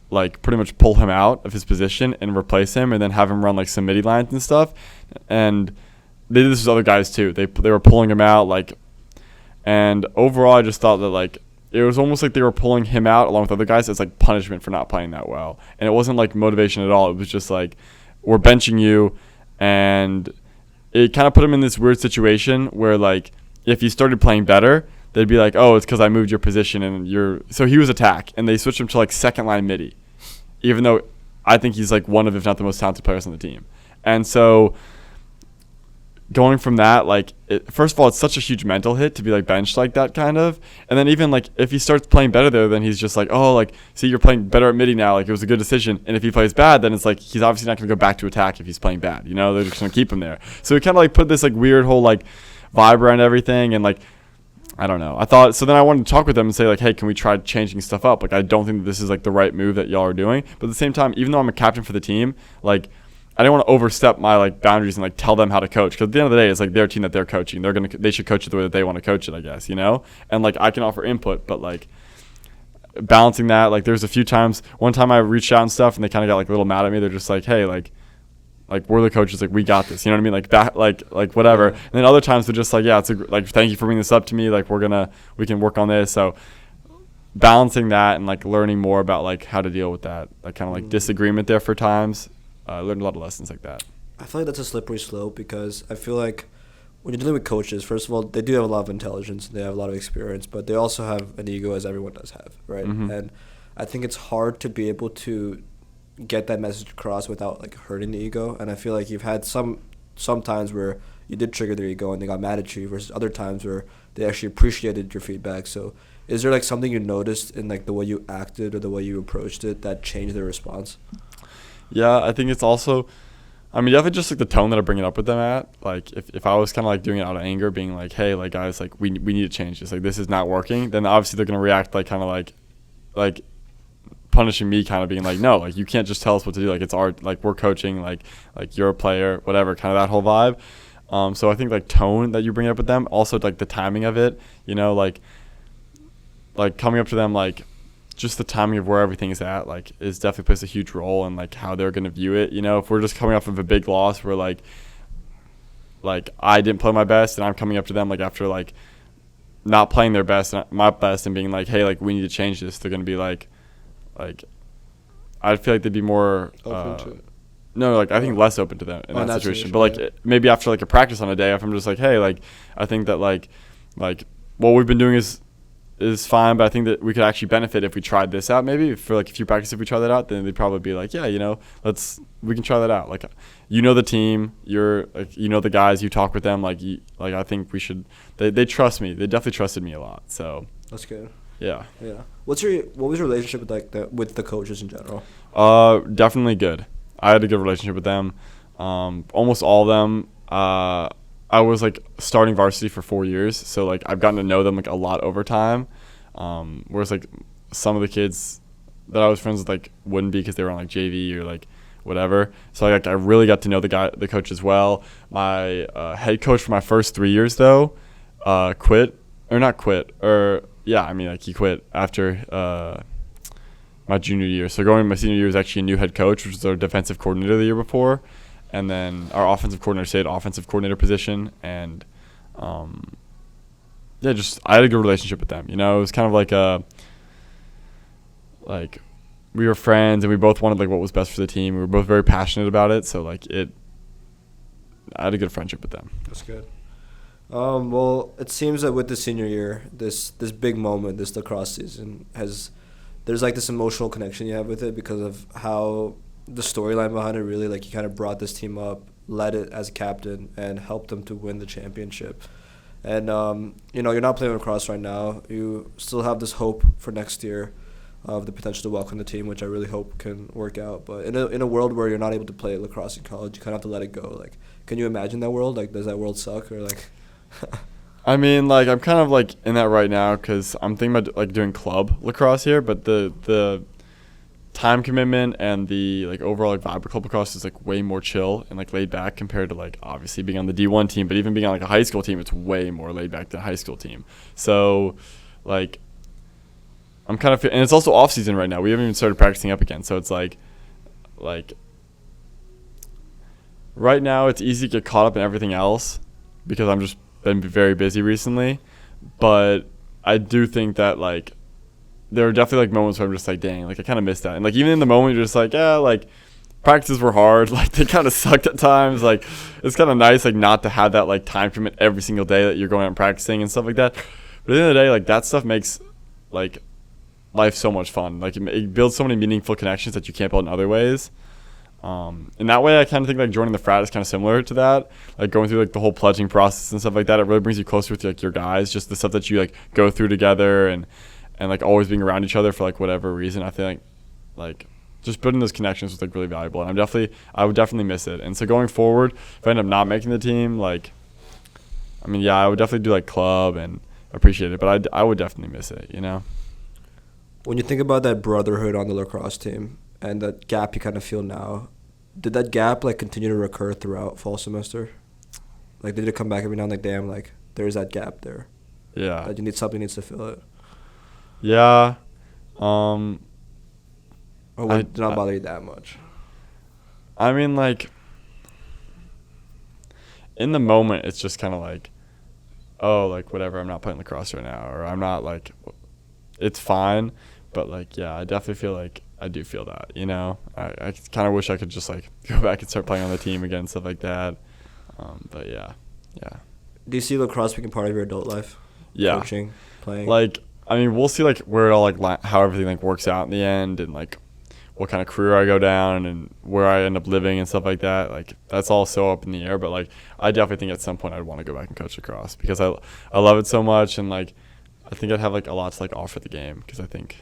like pretty much pull him out of his position and replace him, and then have him run like some midi lines and stuff, and they did this with other guys too. They were pulling him out like. And overall, I just thought that like it was almost like they were pulling him out along with other guys as like punishment for not playing that well. And it wasn't like motivation at all. It was just like, we're benching you, and it kind of put him in this weird situation where like if he started playing better, they'd be like, oh, it's because I moved your position and you're. So he was attack, and they switched him to like second line midi, even though I think he's like one of, if not the most talented players on the team. And so. Going from that, like, first of all, it's such a huge mental hit to be, like, benched like that, kind of. And then even, like, if he starts playing better there, then he's just like, oh, like, see, you're playing better at midi now. Like, it was a good decision. And if he plays bad, then it's like he's obviously not going to go back to attack if he's playing bad. You know, they're just going to keep him there. So it kind of, like, put this, like, weird whole, like, vibe around everything. And, like, I don't know. So then I wanted to talk with them and say, like, hey, can we try changing stuff up? Like, I don't think that this is, like, the right move that y'all are doing. But at the same time, even though I'm a captain for the team, like, I didn't want to overstep my like boundaries and like tell them how to coach, because at the end of the day, it's like their team that they're coaching. They should coach it the way that they want to coach it, I guess, you know. And like I can offer input, but like balancing that, like there's a few times. One time I reached out and stuff, and they kind of got like a little mad at me. They're just like, hey, like we're the coaches, like we got this, you know what I mean? Like that, like whatever. And then other times they're just like, yeah, it's like thank you for bringing this up to me. Like we can work on this. So balancing that and like learning more about like how to deal with that, like kind of like disagreement there for times. I learned a lot of lessons like that. I feel like that's a slippery slope, because I feel like when you're dealing with coaches, first of all, they do have a lot of intelligence, they have a lot of experience, but they also have an ego, as everyone does have, right? Mm-hmm. And I think it's hard to be able to get that message across without like hurting the ego. And I feel like you've had some times where you did trigger their ego and they got mad at you, versus other times where they actually appreciated your feedback. So is there like something you noticed in like the way you acted or the way you approached it that changed their response? Yeah, I think it's also, I mean, definitely just like the tone that I bring it up with them at. Like if I was kind of like doing it out of anger, being like, hey, like guys, like we need to change this. Like this is not working. Then obviously they're gonna react like kind of like punishing me, kind of being like, no, like you can't just tell us what to do. Like it's our, like we're coaching, like you're a player, whatever, kind of that whole vibe. So I think like tone that you bring up with them, also like the timing of it, you know, like coming up to them like. Just the timing of where everything is at, like, is definitely plays a huge role in like how they're gonna view it. You know, if we're just coming off of a big loss, where like I didn't play my best, and I'm coming up to them like after like not playing their best, my best, and being like, hey, like we need to change this. They're gonna be like I feel like they'd be more open to it. No, like I think less open to them in that situation. But like yeah. maybe after like a practice on a day, if I'm just like, hey, like I think that like what we've been doing is fine, but I think that we could actually benefit if we tried this out. Maybe for like a few practices, if we try that out, then they'd probably be like, yeah, we can try that out. Like, the team, you're like, the guys, you talk with them, like I think we should. They trust me. They definitely trusted me a lot. So that's good. Yeah. Yeah. What was your relationship with the coaches in general? Definitely good. I had a good relationship with them. Almost all of them. I was like starting varsity for 4 years, so like I've gotten to know them like a lot over time. Whereas like some of the kids that I was friends with like wouldn't be because they were on like JV or like whatever. So like I really got to know the coach as well. My head coach for my first 3 years though, he quit after my junior year. So going into my senior year was actually a new head coach, which was our defensive coordinator the year before. And then our offensive coordinator stayed offensive coordinator position. And, I had a good relationship with them. It was kind of like we were friends and we both wanted like what was best for the team. We were both very passionate about it. So I had a good friendship with them. That's good. Well, it seems that with the senior year, this big moment, this lacrosse season there's like this emotional connection you have with it because of how the storyline behind it really, like, you kind of brought this team up, led it as a captain, and helped them to win the championship. And, you're not playing lacrosse right now. You still have this hope for next year of the potential to welcome the team, which I really hope can work out. But in a world where you're not able to play lacrosse in college, you kind of have to let it go. Like, can you imagine that world? Like, does that world suck? Or, like... I mean, like, I'm kind of, like, in that right now because I'm thinking about, like, doing club lacrosse here, but the time commitment and the like overall like vibe of club lacrosse is like way more chill and like laid back compared to like obviously being on the D1 team, but even being on like a high school team, it's way more laid back than a high school team. So like I'm kind of, and it's also off season right now. We haven't even started practicing up again, so it's like right now it's easy to get caught up in everything else because I'm just been very busy recently. But I do think that like there are definitely like moments where I'm just like, dang, like I kind of missed that. And like even in the moment, you're just like, yeah, like practices were hard, like they kind of sucked at times. Like it's kind of nice like not to have that like time commit every single day that you're going out and practicing and stuff like that. But at the end of the day, like that stuff makes like life so much fun. Like it builds so many meaningful connections that you can't build in other ways. In that way, I kind of think like joining the frat is kind of similar to that. Like going through like the whole pledging process and stuff like that, it really brings you closer with like your guys. Just the stuff that you like go through together and like always being around each other for like whatever reason. I feel like just building those connections was like really valuable, and I would definitely miss it. And so going forward, if I end up not making the team, like, I mean, yeah, I would definitely do like club and appreciate it, but I would definitely miss it, When you think about that brotherhood on the lacrosse team and that gap you kind of feel now, did that gap like continue to recur throughout fall semester? Like, did it come back every now and like, damn, like there's that gap there? Yeah. That something needs to fill it. Yeah. Or would it not bother you that much? I mean, like, in the moment, it's just kind of like, oh, like, whatever, I'm not playing lacrosse right now, or I'm not, like, it's fine. But, like, yeah, I definitely feel like I do feel that, I kind of wish I could just, like, go back and start playing on the team again, stuff like that. But, yeah. Do you see lacrosse being part of your adult life? Yeah. Coaching, playing? Like, I mean, we'll see, like, where it all, like, how everything, like, works out in the end and, like, what kind of career I go down and where I end up living and stuff like that. Like, that's all so up in the air. But, like, I definitely think at some point I'd want to go back and coach lacrosse because I love it so much. And, like, I think I'd have, like, a lot to, like, offer the game because I think,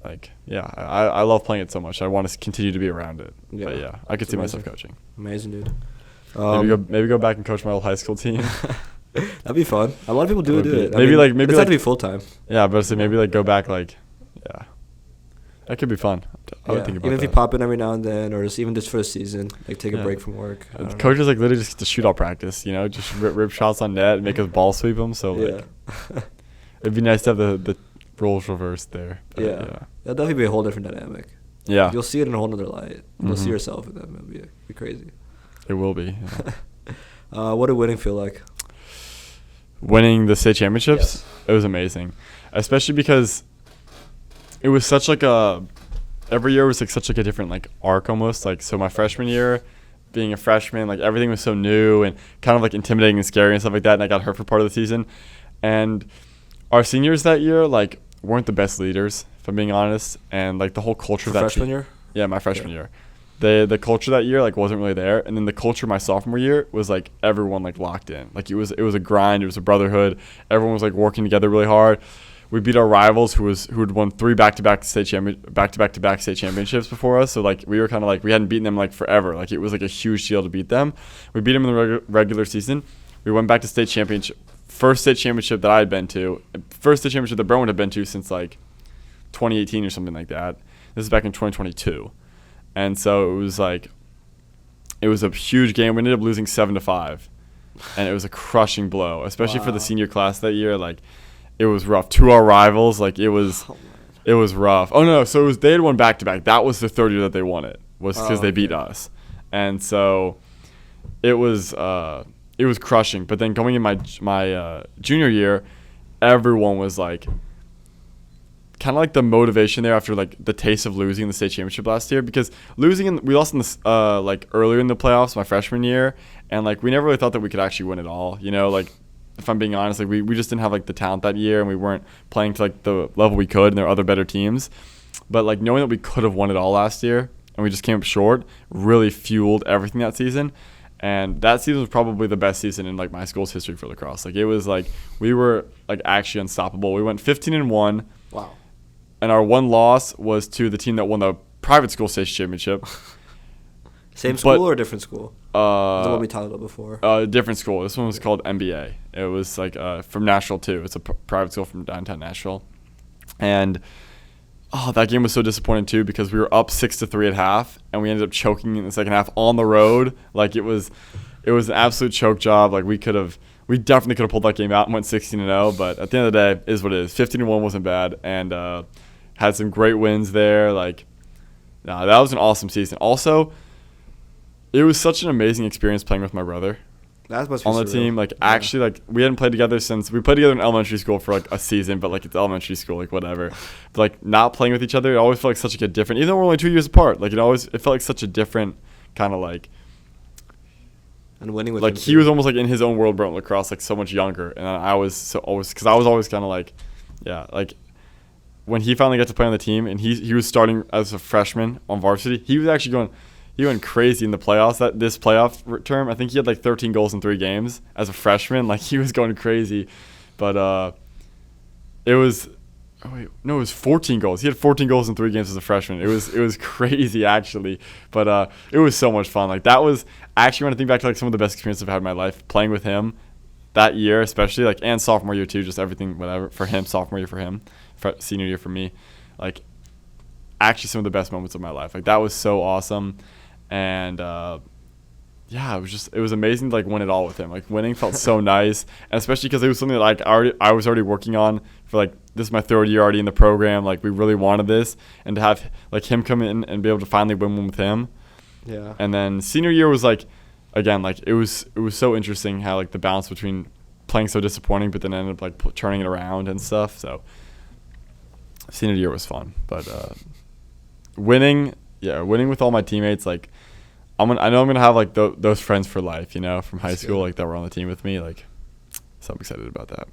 like, yeah, I love playing it so much. I want to continue to be around it. Yeah. But, yeah, I could see myself coaching. Amazing, dude. Maybe go back and coach my old high school team. That'd be fun. A lot of people do it. Maybe it's like have to be full time. Yeah, but so maybe like go back like, yeah, that could be fun. I would think about even that. if you pop in every now and then, or even just for a season, like take a break from work. Coaches like literally just get to shoot all practice, just rip shots on net, and make us ball sweep them. So like, it'd be nice to have the roles reversed there. But, yeah, that'd definitely be a whole different dynamic. Yeah, you'll see it in a whole other light. You'll see yourself in them. It'll be crazy. It will be. Yeah. What did winning feel like? Winning the state championships, yes. It was amazing, especially because it was such like a every year was like such like a different like arc almost. Like so my freshman year, being a freshman, like everything was so new and kind of like intimidating and scary and stuff like that. And I got hurt for part of the season. And our seniors that year like weren't the best leaders, if I'm being honest. And like the whole culture For that freshman year? Yeah, my freshman year. The culture that year like wasn't really there, and then the culture my sophomore year was like everyone like locked in. Like it was a grind, it was a brotherhood. Everyone was like working together really hard. We beat our rivals who had won 3 back-to-back state championships before us. So like we were kind of like we hadn't beaten them like forever. Like it was like a huge deal to beat them. We beat them in the regular season. We went back to state championship. First state championship that I had been to. First state championship that Brentwood had been to since like 2018 or something like that. This is back in 2022. And so it was a huge game. We ended up losing 7-5, and it was a crushing blow, especially for the senior class that year. Like, it was rough. To our rivals, like it was rough. Oh no, so they had won back to back. That was the third year that they won it. Was because they beat us, and so it was crushing. But then going in my junior year, everyone was like, kind of like the motivation there after like the taste of losing the state championship last year, because we lost in the like earlier in the playoffs my freshman year, and like we never really thought that we could actually win it all, you know, like if I'm being honest, like we just didn't have like the talent that year, and we weren't playing to like the level we could, and there were other better teams. But like knowing that we could have won it all last year and we just came up short really fueled everything that season. And that season was probably the best season in like my school's history for lacrosse. Like it was like we were like actually unstoppable. We went 15-1. Wow. And our one loss was to the team that won the private school state championship. Same school or different school? The one we talked about before. Different school. This one was called MBA. It was like from Nashville too. It's a private school from downtown Nashville. And that game was so disappointing too, because we were up 6-3 at half, and we ended up choking in the second half on the road. Like it was an absolute choke job. Like we definitely could have pulled that game out and went 16-0. But at the end of the day, it is what it is. 15-1 wasn't bad, and had some great wins there. Like, that was an awesome season. Also, it was such an amazing experience playing with my brother on the team. Like, actually, like we hadn't played together since we played together in elementary school for like a season, but like it's elementary school, like whatever. But like not playing with each other, it always felt like such like a different. Even though we're only 2 years apart, like it felt like such a different kind of like. And winning with like he was almost like in his own world, Brentwood lacrosse, like so much younger, and I was always kind of like, yeah, like when he finally got to play on the team, and he was starting as a freshman on varsity, he went crazy in the playoffs. This playoff term, I think he had like 13 goals in 3 games as a freshman. Like he was going crazy, but it was 14 goals. He had 14 goals in 3 games as a freshman. It was crazy actually, but it was so much fun. Like that was actually, when I think back to like some of the best experiences I've had in my life, playing with him that year, especially like, and sophomore year too, just everything, whatever for him, sophomore year for him, senior year for me, like actually some of the best moments of my life. Like that was so awesome. And yeah, it was amazing to like win it all with him. Like winning felt so nice, and especially because it was something that like I was already working on for like, this is my 3rd year already in the program. Like we really wanted this, and to have like him come in and be able to finally win one with him. Yeah. And then senior year was like, again, like it was so interesting how like the balance between playing so disappointing but then ended up like turning it around and stuff. So senior year was fun, but winning with all my teammates, like I know I'm gonna have like those friends for life, you know, from high school, like that were on the team with me. Like, so I'm excited about that.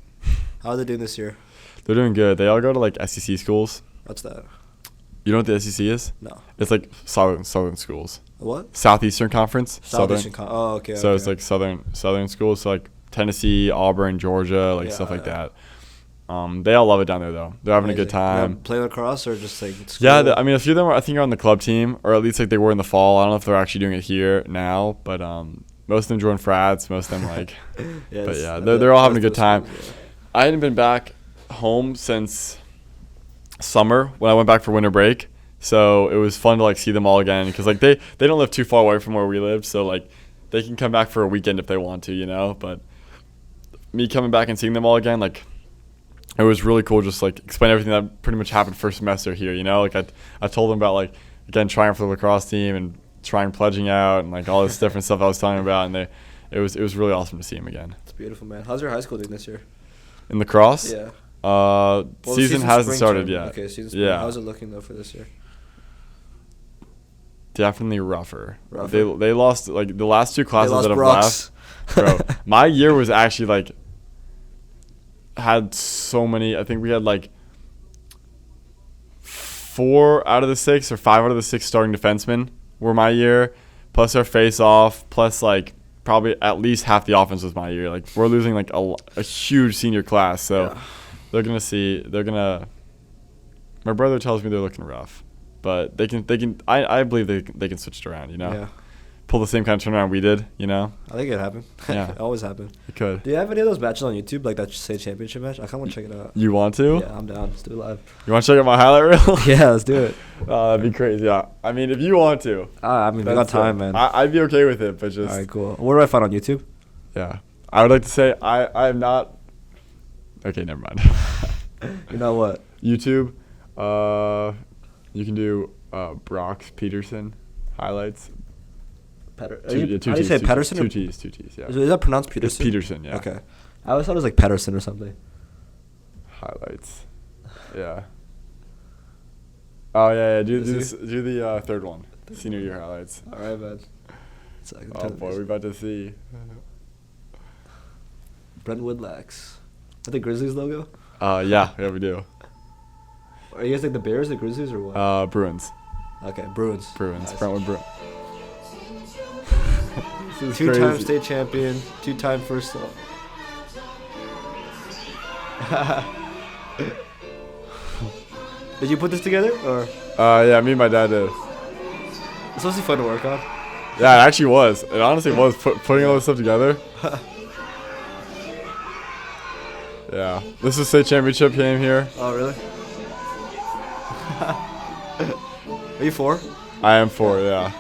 How are they doing this year? They're doing good. They all go to like SEC schools. What's that? You know what the SEC is? No. It's like southern schools. What? Southeastern Conference. Southeastern oh, okay. So it's like southern schools, so like Tennessee, Auburn, Georgia, like stuff like that. They all love it down there though. They're having a good time. Yeah, play lacrosse or just like school? Yeah, I mean a few of them I think are on the club team, or at least like they were in the fall. I don't know if they're actually doing it here now, but most of them join frats. Most of them like, but yeah, they're all having a good time. Schools, yeah. I hadn't been back home since summer when I went back for winter break, so it was fun to like see them all again, because like they don't live too far away from where we lived, so like they can come back for a weekend if they want to, you know. But me coming back and seeing them all again, like it was really cool. Just like explain everything that pretty much happened first semester here, you know. Like I told them about like, again, trying for the lacrosse team and trying pledging out and like all this different stuff I was talking about, and it was really awesome to see them again. It's beautiful, man. How's your high school doing this year? In lacrosse? Yeah. Season hasn't started yet. Okay, season. Yeah. How's it looking though for this year? definitely rougher. They lost like the last two classes that have Brooks. left. Bro, my year was actually like had so many. I think we had like 4 out of the 6 or 5 out of the 6 starting defensemen were my year, plus our face-off, plus like probably at least half the offense was my year. Like we're losing like a huge senior class, so they're gonna. My brother tells me they're looking rough, but they can. I believe they can switch it around. You know. Yeah. Pull the same kind of turnaround we did, you know? I think it happened. Yeah. It always happened. It could. Do you have any of those matches on YouTube, like that state championship match? I kind of want to check it out. You want to? Yeah, I'm down. Let's do it live. You want to check out my highlight reel? Yeah, let's do it. Oh, that'd be crazy. Yeah. I mean, if you want to. I mean, we got time, man. I'd be okay with it, but just. All right, cool. What do I find on YouTube? Yeah. I would like to say I am not. Okay, never mind. You know what? YouTube. You can do Brock's Petterson highlights. How do you say Petterson? Two T's, yeah. Is that pronounced Peterson? It's Petterson, yeah. Okay. I always thought it was like Petterson or something. Highlights. Yeah. Oh, yeah. Do the third one. Senior year highlights. All right, man. Oh, boy, we're about to see. Brentwood Lax. Is the Grizzlies logo? Yeah, we do. Are you guys like the Bears, the Grizzlies, or what? Bruins. Okay, Bruins. Nice. Brentwood Bruins. 2-time state champion, 2-time first. Did you put this together, or? Yeah, me and my dad did. It's supposed to be fun to work on. Yeah, it actually was. It honestly was putting all this stuff together. Yeah, this is state championship game here. Oh, really? Are you 4? I am 4, yeah.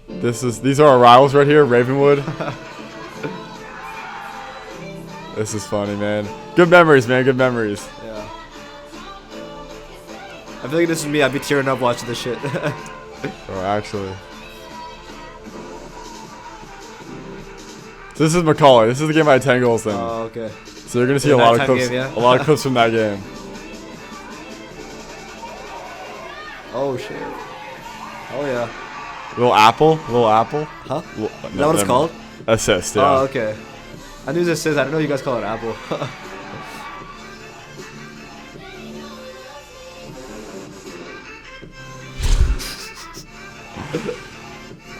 These are our rivals right here, Ravenwood. This is funny, man. Good memories, man. Good memories. Yeah. I feel like this is me. I'd be tearing up watching this shit. Oh, actually. So this is McCullough. This is the game I had 10 goals in. Oh, okay. So you're gonna see a lot of clips. Game, yeah? A lot of clips from that game. Oh shit. Oh yeah. Little apple. Huh? Is that what it's called? Assist. Yeah. Oh, okay. I knew this is. I didn't know you guys call it apple.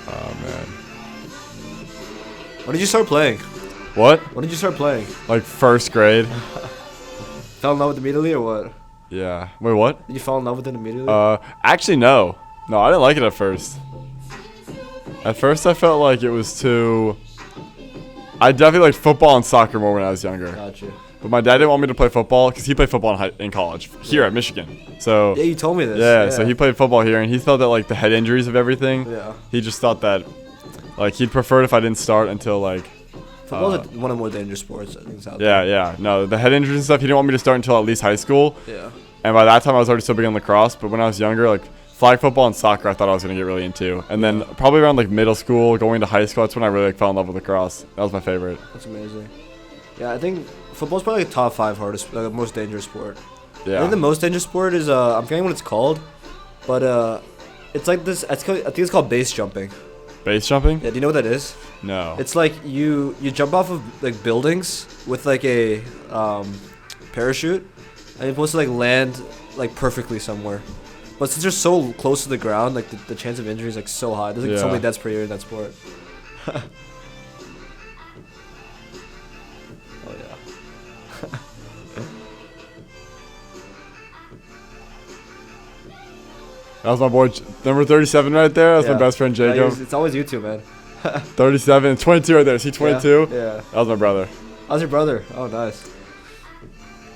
Oh man. When did you start playing? What? When did you start playing? Like first grade. Fell in love with it immediately or what? Yeah. Wait, what? Did you fall in love with it immediately? Actually no. No, I didn't like it at first. At first I felt like it was too. I definitely liked football and soccer more when I was younger. Gotcha. But my dad didn't want me to play football because he played football in college here at Michigan. So yeah, you told me this. Yeah, so he played football here, and he felt that like the head injuries of everything. Yeah. He just thought that, like, he'd prefer it if I didn't start until like. Football's one of the more dangerous sports I think out there. Yeah. Yeah. No, the head injuries and stuff. He didn't want me to start until at least high school. Yeah. And by that time, I was already so big on lacrosse. But when I was younger, like flag football and soccer, I thought I was gonna get really into. And then probably around like middle school, going to high school, that's when I really fell in love with lacrosse. That was my favorite. That's amazing. Yeah, I think football's probably like top 5 hardest, like the most dangerous sport. Yeah. I think the most dangerous sport is I'm forgetting what it's called, but it's like this. I think it's called base jumping. Base jumping? Yeah. Do you know what that is? No. It's like you jump off of like buildings with like a parachute, and you're supposed to like land like perfectly somewhere. But since you're so close to the ground, like the chance of injury is like so high. There's like so many deaths per year in that sport. Oh yeah. That was my boy, number 37 right there. That's my best friend Jacob. It's always you two, man. 37, 22 right there. Is he 22? Yeah. That was my brother. How's your brother? Oh, nice.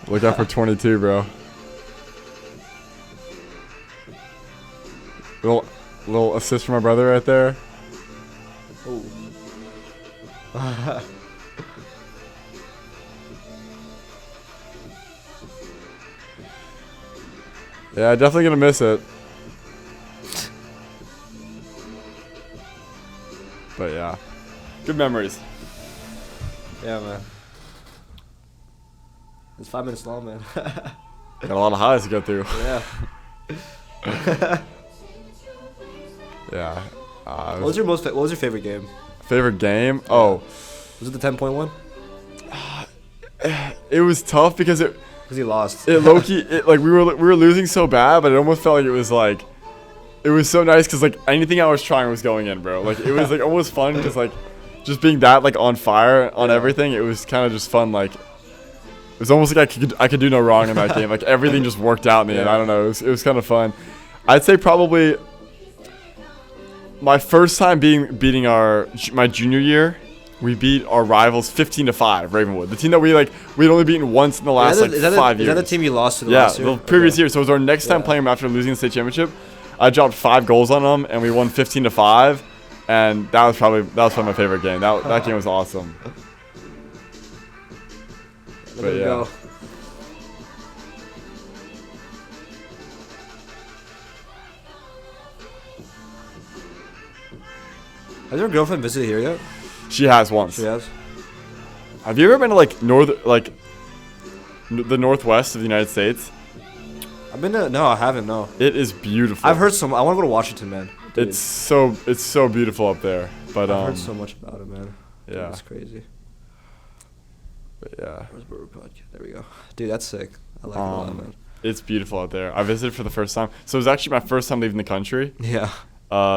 Look out for 22, bro. Little assist from my brother right there. Oh. Yeah, definitely gonna miss it. But yeah, good memories. Yeah, man. It's 5 minutes long, man. Got a lot of highs to go through. Yeah. Yeah. What was your favorite game? Favorite game? Oh. Was it the 10-point one? It was tough because Because he lost. it low-key, like we were losing so bad, but it almost felt like it was so nice because like anything I was trying was going in, bro. Like it was like almost fun because like just being that like on fire on everything. It was kind of just fun. Like it was almost like I could do no wrong in that game. Like everything just worked out in the end. I don't know. It was kind of fun. I'd say probably my first time beating my junior year. We beat our rivals 15-5, Ravenwood. The team that we'd only beaten once in the last 5 years. Is that the team you lost to last year? Yeah, the previous year. So it was our next time playing them after losing the state championship. I dropped 5 goals on them, and we won 15-5, and that was probably my favorite game. That game was awesome. Let me go. Has your girlfriend visited here yet? She has once. She has. Have you ever been to the northwest of the United States? I've been to. No, I haven't. No. It is beautiful. I've heard some. I want to go to Washington, man. Dude. It's so beautiful up there. But I've heard so much about it, man. Yeah. It's crazy. But yeah. Where's Baruah podcast? There we go. Dude, that's sick. I like it a lot, man. It's beautiful out there. I visited for the first time. So it was actually my first time leaving the country. Yeah.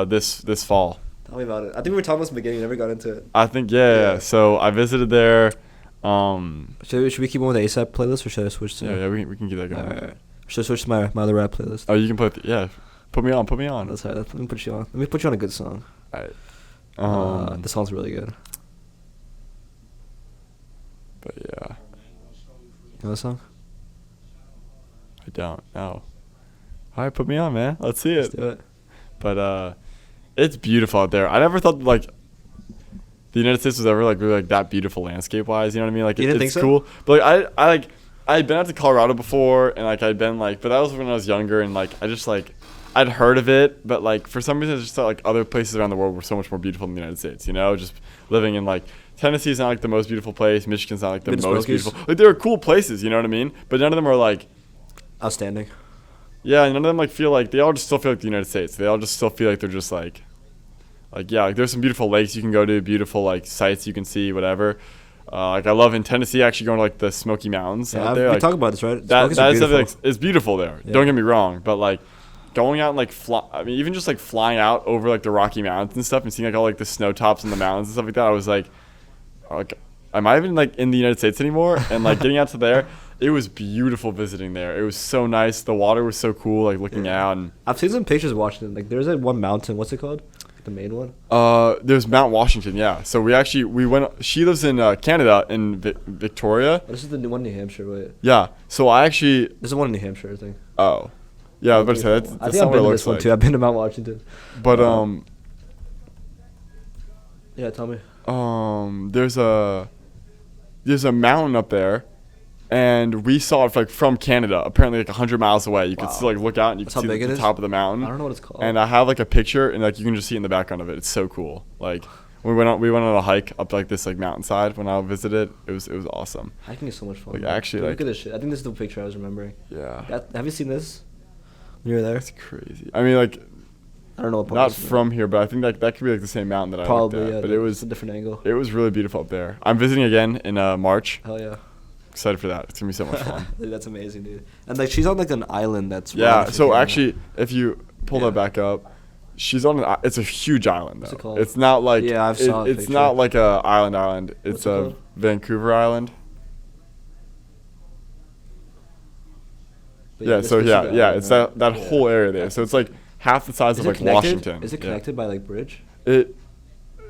This fall. Tell me about it. I think we were talking about this in the beginning. You never got into it. I think yeah. So I visited there. Should we keep on with the ASAP playlist or should I switch to? Yeah, we can keep that going. Alright. Should I switch to my other rap playlist? Oh, you can put put me on. That's right. Let me put you on. Let me put you on a good song. Alright. The song's really good. But yeah. You know the song? I don't know. Alright, put me on, man. Let's see it. Let's do it. But it's beautiful out there. I never thought like the United States was ever like really like that beautiful landscape wise. You know what I mean? Like you didn't it's think so? cool. But like I had been out to Colorado before, and like I'd been like, but that was when I was younger, and like I just like I'd heard of it, but like for some reason I just thought like other places around the world were so much more beautiful than the United States. You know, just living in like Tennessee's not like the most beautiful place. Michigan's not like the most beautiful. Like there are cool places, you know what I mean? But none of them are like outstanding. Yeah, none of them like feel like they all just still feel like the United States. They all just still feel like they're just like yeah, like there's some beautiful lakes you can go to, beautiful like sights you can see, whatever. Like I love in Tennessee actually going to like the Smoky Mountains out there. We like, talk about this, right? That is like, it's beautiful there. Yeah. Don't get me wrong, but like going out and like even just like flying out over like the Rocky Mountains and stuff and seeing like all like the snow tops and the mountains and stuff like that, I was like am I even like in the United States anymore? And like getting out to there, it was beautiful visiting there. It was so nice. The water was so cool, like looking out. And I've seen some pictures of Washington. Like there's that one mountain. What's it called? The main one? There's Mount Washington, yeah. So we went. She lives in Canada in Victoria. This is the one in New Hampshire, wait. Yeah. So I actually. This is one in New Hampshire, I think. Oh, yeah. I was about to say that's I think I've been to this one too. I've been to Mount Washington. But Yeah, tell me. There's a mountain up there. And we saw it like from Canada, apparently like 100 miles away. You could still like look out and you can see the top of the mountain. I don't know what it's called. And I have like a picture and like you can just see it in the background of it. It's so cool. Like we went on a hike up like this like mountainside when I visited. It was awesome. Hiking is so much fun. Like actually, look at this shit. I think this is the picture I was remembering. Yeah. Have you seen this? When you were there? It's crazy. I mean, like. I don't know what not from here, but I think that could be like the same mountain that I looked at. Yeah. But it was a different angle. It was really beautiful up there. I'm visiting again in March. Hell yeah. Excited for that. It's gonna be so much fun. Dude, that's amazing, dude. And like she's on like an island that's so actually if you pull that back up, she's on it's a huge island though. What's it called? It's not like I've saw it's not like a island. It's a Vancouver Island. But it's that whole area there. So it's like half the size of like Washington. Is it connected by like bridge?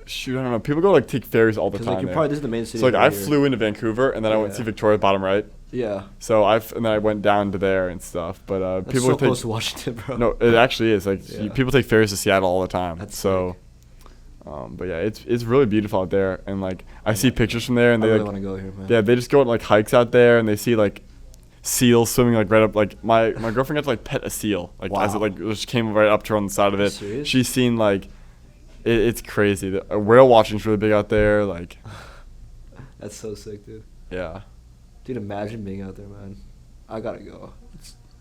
Shoot, I don't know. People go like take ferries all the time. Like this is the main city. So like I flew into Vancouver and then I went to see Victoria, bottom right. Yeah. So and then I went down to there and stuff. But people so close to Washington, bro. No, it actually is. Like people take ferries to Seattle all the time. That's so. But yeah, it's really beautiful out there, and like I see pictures from there, and they really want to go here, man. Yeah, they just go on like hikes out there, and they see like seals swimming like right up. Like my girlfriend got to like pet a seal, like as it like just came right up to her on the side of it. Serious? She's seen like. It's crazy. The whale watching's really big out there. Like, that's so sick, dude. Yeah. Dude, imagine being out there, man. I gotta go.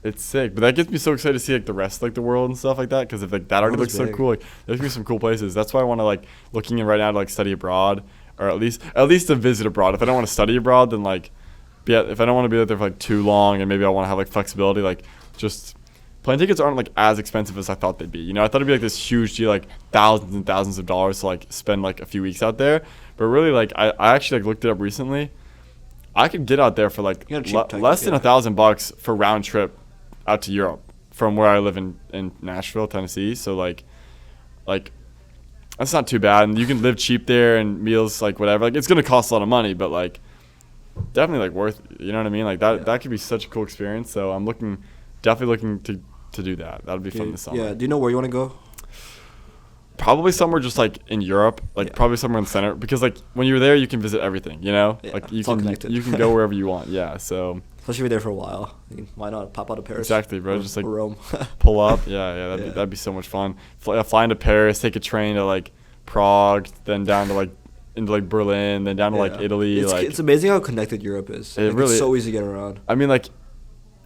It's sick, but that gets me so excited to see like the rest of like the world and stuff like that. Because if like that already looks so cool, like there's gonna be some cool places. That's why I want to like looking in right now to like study abroad, or at least to visit abroad. If I don't want to study abroad, then like, if I don't want to be there for like too long, and maybe I want to have like flexibility, like just plane tickets aren't like as expensive as I thought they'd be. You know, I thought it'd be like this huge deal, like thousands and thousands of dollars to like spend like a few weeks out there. But really, like I actually like looked it up recently. I could get out there for like less than $1,000 for round trip out to Europe from where I live in Nashville, Tennessee. So like that's not too bad, and you can live cheap there and meals like whatever. Like it's gonna cost a lot of money, but like definitely like worth. You know what I mean? Like that could be such a cool experience. So I'm definitely looking to do that. That'd be fun this summer. Yeah. Do you know where you want to go? Probably somewhere just like in Europe, like probably somewhere in the center, because like when you're there you can visit everything, you know, like you can go wherever you want. Yeah, so especially if you're there for a while, why not pop out of Paris? Exactly, bro. Just like Rome. Pull up. Yeah, that'd be so much fun. Fly into Paris, take a train to like Prague, then down to like into like Berlin, then down to like Italy. It's amazing how connected Europe is. It's so easy to get around. I mean, like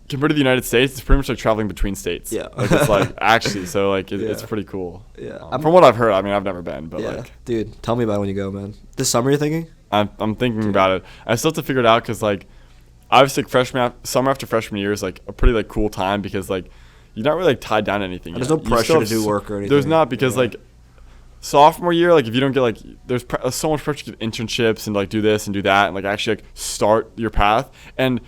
compared to the United States, it's pretty much like traveling between states. Yeah. Like it's like actually, so like it's pretty cool. Yeah. From what I've heard, I mean, I've never been, but like. Dude, tell me about it when you go, man. This summer you're thinking? I'm thinking about it. I still have to figure it out because like, obviously summer after freshman year is like a pretty like cool time because like you're not really like tied down to anything. There's no pressure to do work or anything. There's not because like sophomore year, like if you don't get like there's so much pressure to get internships and like do this and do that and like actually like start your path. And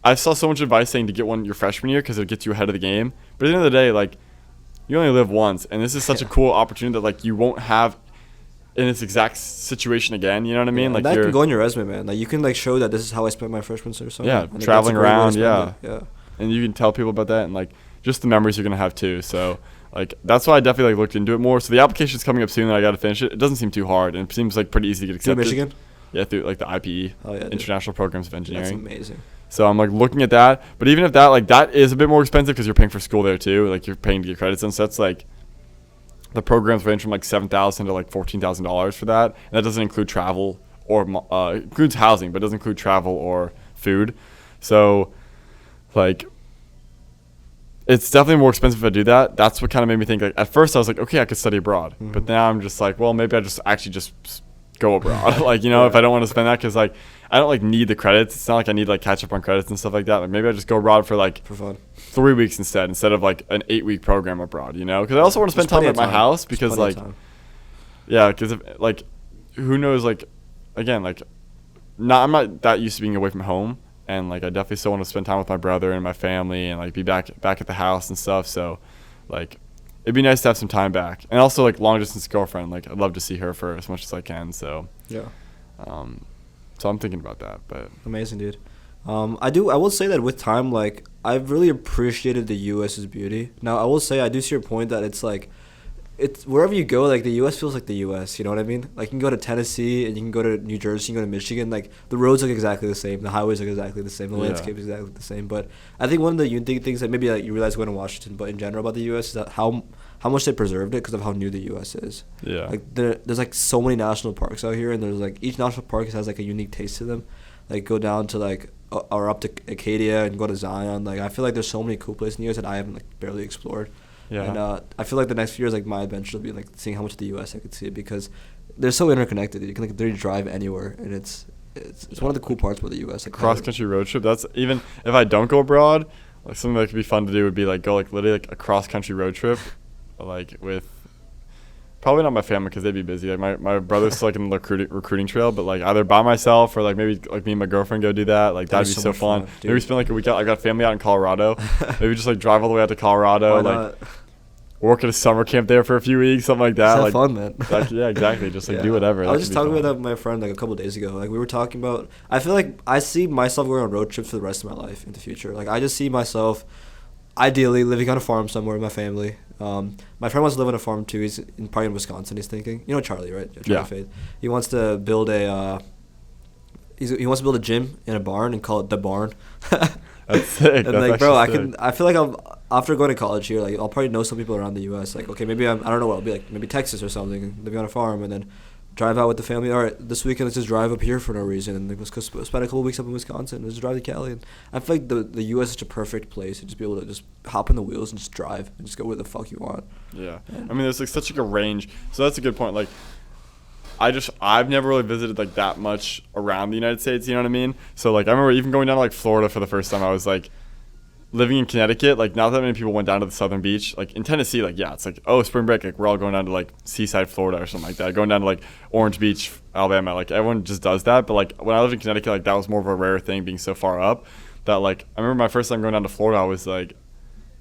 I saw so much advice saying to get one your freshman year because it gets you ahead of the game. But at the end of the day, like you only live once, and this is such a cool opportunity that like you won't have in this exact situation again. You know what I mean? Like that can go on your resume, man. Like you can like show that this is how I spent my freshman semester. Yeah, traveling around. Yeah, and you can tell people about that and like just the memories you're gonna have too. So like that's why I definitely like looked into it more. So the application's coming up soon, and I got to finish it. It doesn't seem too hard, and it seems like pretty easy to get accepted. Through Michigan? Yeah, through like the IPE, International Programs of Engineering. That's amazing. So I'm like looking at that, but even if that like that is a bit more expensive because you're paying for school there too, like you're paying to get credits, and so that's like the programs range from like $7,000 to like $14,000 for that, and that doesn't include travel or includes housing, but doesn't include travel or food. So like it's definitely more expensive if I do that. That's what kind of made me think like at first I was like, okay, I could study abroad, but now I'm just like, well, maybe I just go abroad. Like, you know, if I don't want to spend that, because like I don't like need the credits. It's not like I need to like catch up on credits and stuff like that. Like maybe I just go abroad for fun 3 weeks instead of like an 8-week program abroad, you know, because I also want to spend time at my house because like because like who knows, like again, like I'm not that used to being away from home, and like I definitely still want to spend time with my brother and my family and like be back at the house and stuff. So like it'd be nice to have some time back, and also like long distance girlfriend. Like I'd love to see her for as much as I can. So so I'm thinking about that. But amazing, dude. I will say that with time, like I've really appreciated the U.S.'s beauty. Now I will say I do see your point that it's like it's wherever you go, like the U.S. feels like the U.S. You know what I mean? Like you can go to Tennessee and you can go to New Jersey, you can go to Michigan. Like the roads look exactly the same, the highways look exactly the same, the landscape is exactly the same. But I think one of the unique things that maybe like you realize going to Washington, but in general about the U.S. is that how much they preserved it because of how new the U.S. is. Yeah. Like there's like so many national parks out here, and there's like each national park has like a unique taste to them. Like go down to like or up to Acadia and go to Zion. Like I feel like there's so many cool places in the U.S. that I haven't like barely explored. Yeah. And I feel like the next few years, like my adventure will be like seeing how much of the U.S. I could see, because they're so interconnected. You can like literally drive anywhere, and it's one of the cool parts about the U.S. Like cross country road trip. That's even if I don't go abroad, like something that could be fun to do would be like go like literally like a cross country road trip, like with probably not my family because they'd be busy. Like my brother's still like in the recruiting trail, but like either by myself or like maybe like me and my girlfriend go do that. Like that'd be so fun. Maybe spend like a week out. I got family out in Colorado. Maybe just like drive all the way out to Colorado. Like work at a summer camp there for a few weeks, something like that. Like fun, man. Yeah, exactly. Just like do whatever. I was just talking about that with my friend like a couple of days ago. Like we were talking about. I feel like I see myself going on road trips for the rest of my life in the future. Like I just see myself, ideally living on a farm somewhere with my family. My friend wants to live on a farm too. He's probably in Wisconsin. He's thinking, you know, Charlie, right? Charlie Faith. He wants to build a. He wants to build a gym in a barn and call it the barn. That's sick. And like, bro, I feel like after going to college here, like I'll probably know some people around the U.S. Like, okay, maybe I don't know what I'll be like, maybe Texas or something, living on a farm, and then drive out with the family. All right, this weekend let's just drive up here for no reason, and let's go spend a couple weeks up in Wisconsin. Let's drive to Cali. And I feel like the U.S. is such a perfect place to just be able to just hop in the wheels and just drive and just go where the fuck you want. Yeah, I mean, there's like such like a range. So that's a good point. Like, I've never really visited like that much around the United States. You know what I mean? So like I remember even going down to like Florida for the first time. I was like, living in Connecticut, like not that many people went down to the southern beach. Like in Tennessee, like yeah, it's like, oh, spring break, like we're all going down to like Seaside, Florida or something like that. Going down to like Orange Beach, Alabama. Like everyone just does that. But like when I lived in Connecticut, like that was more of a rare thing being so far up that like I remember my first time going down to Florida, I was like,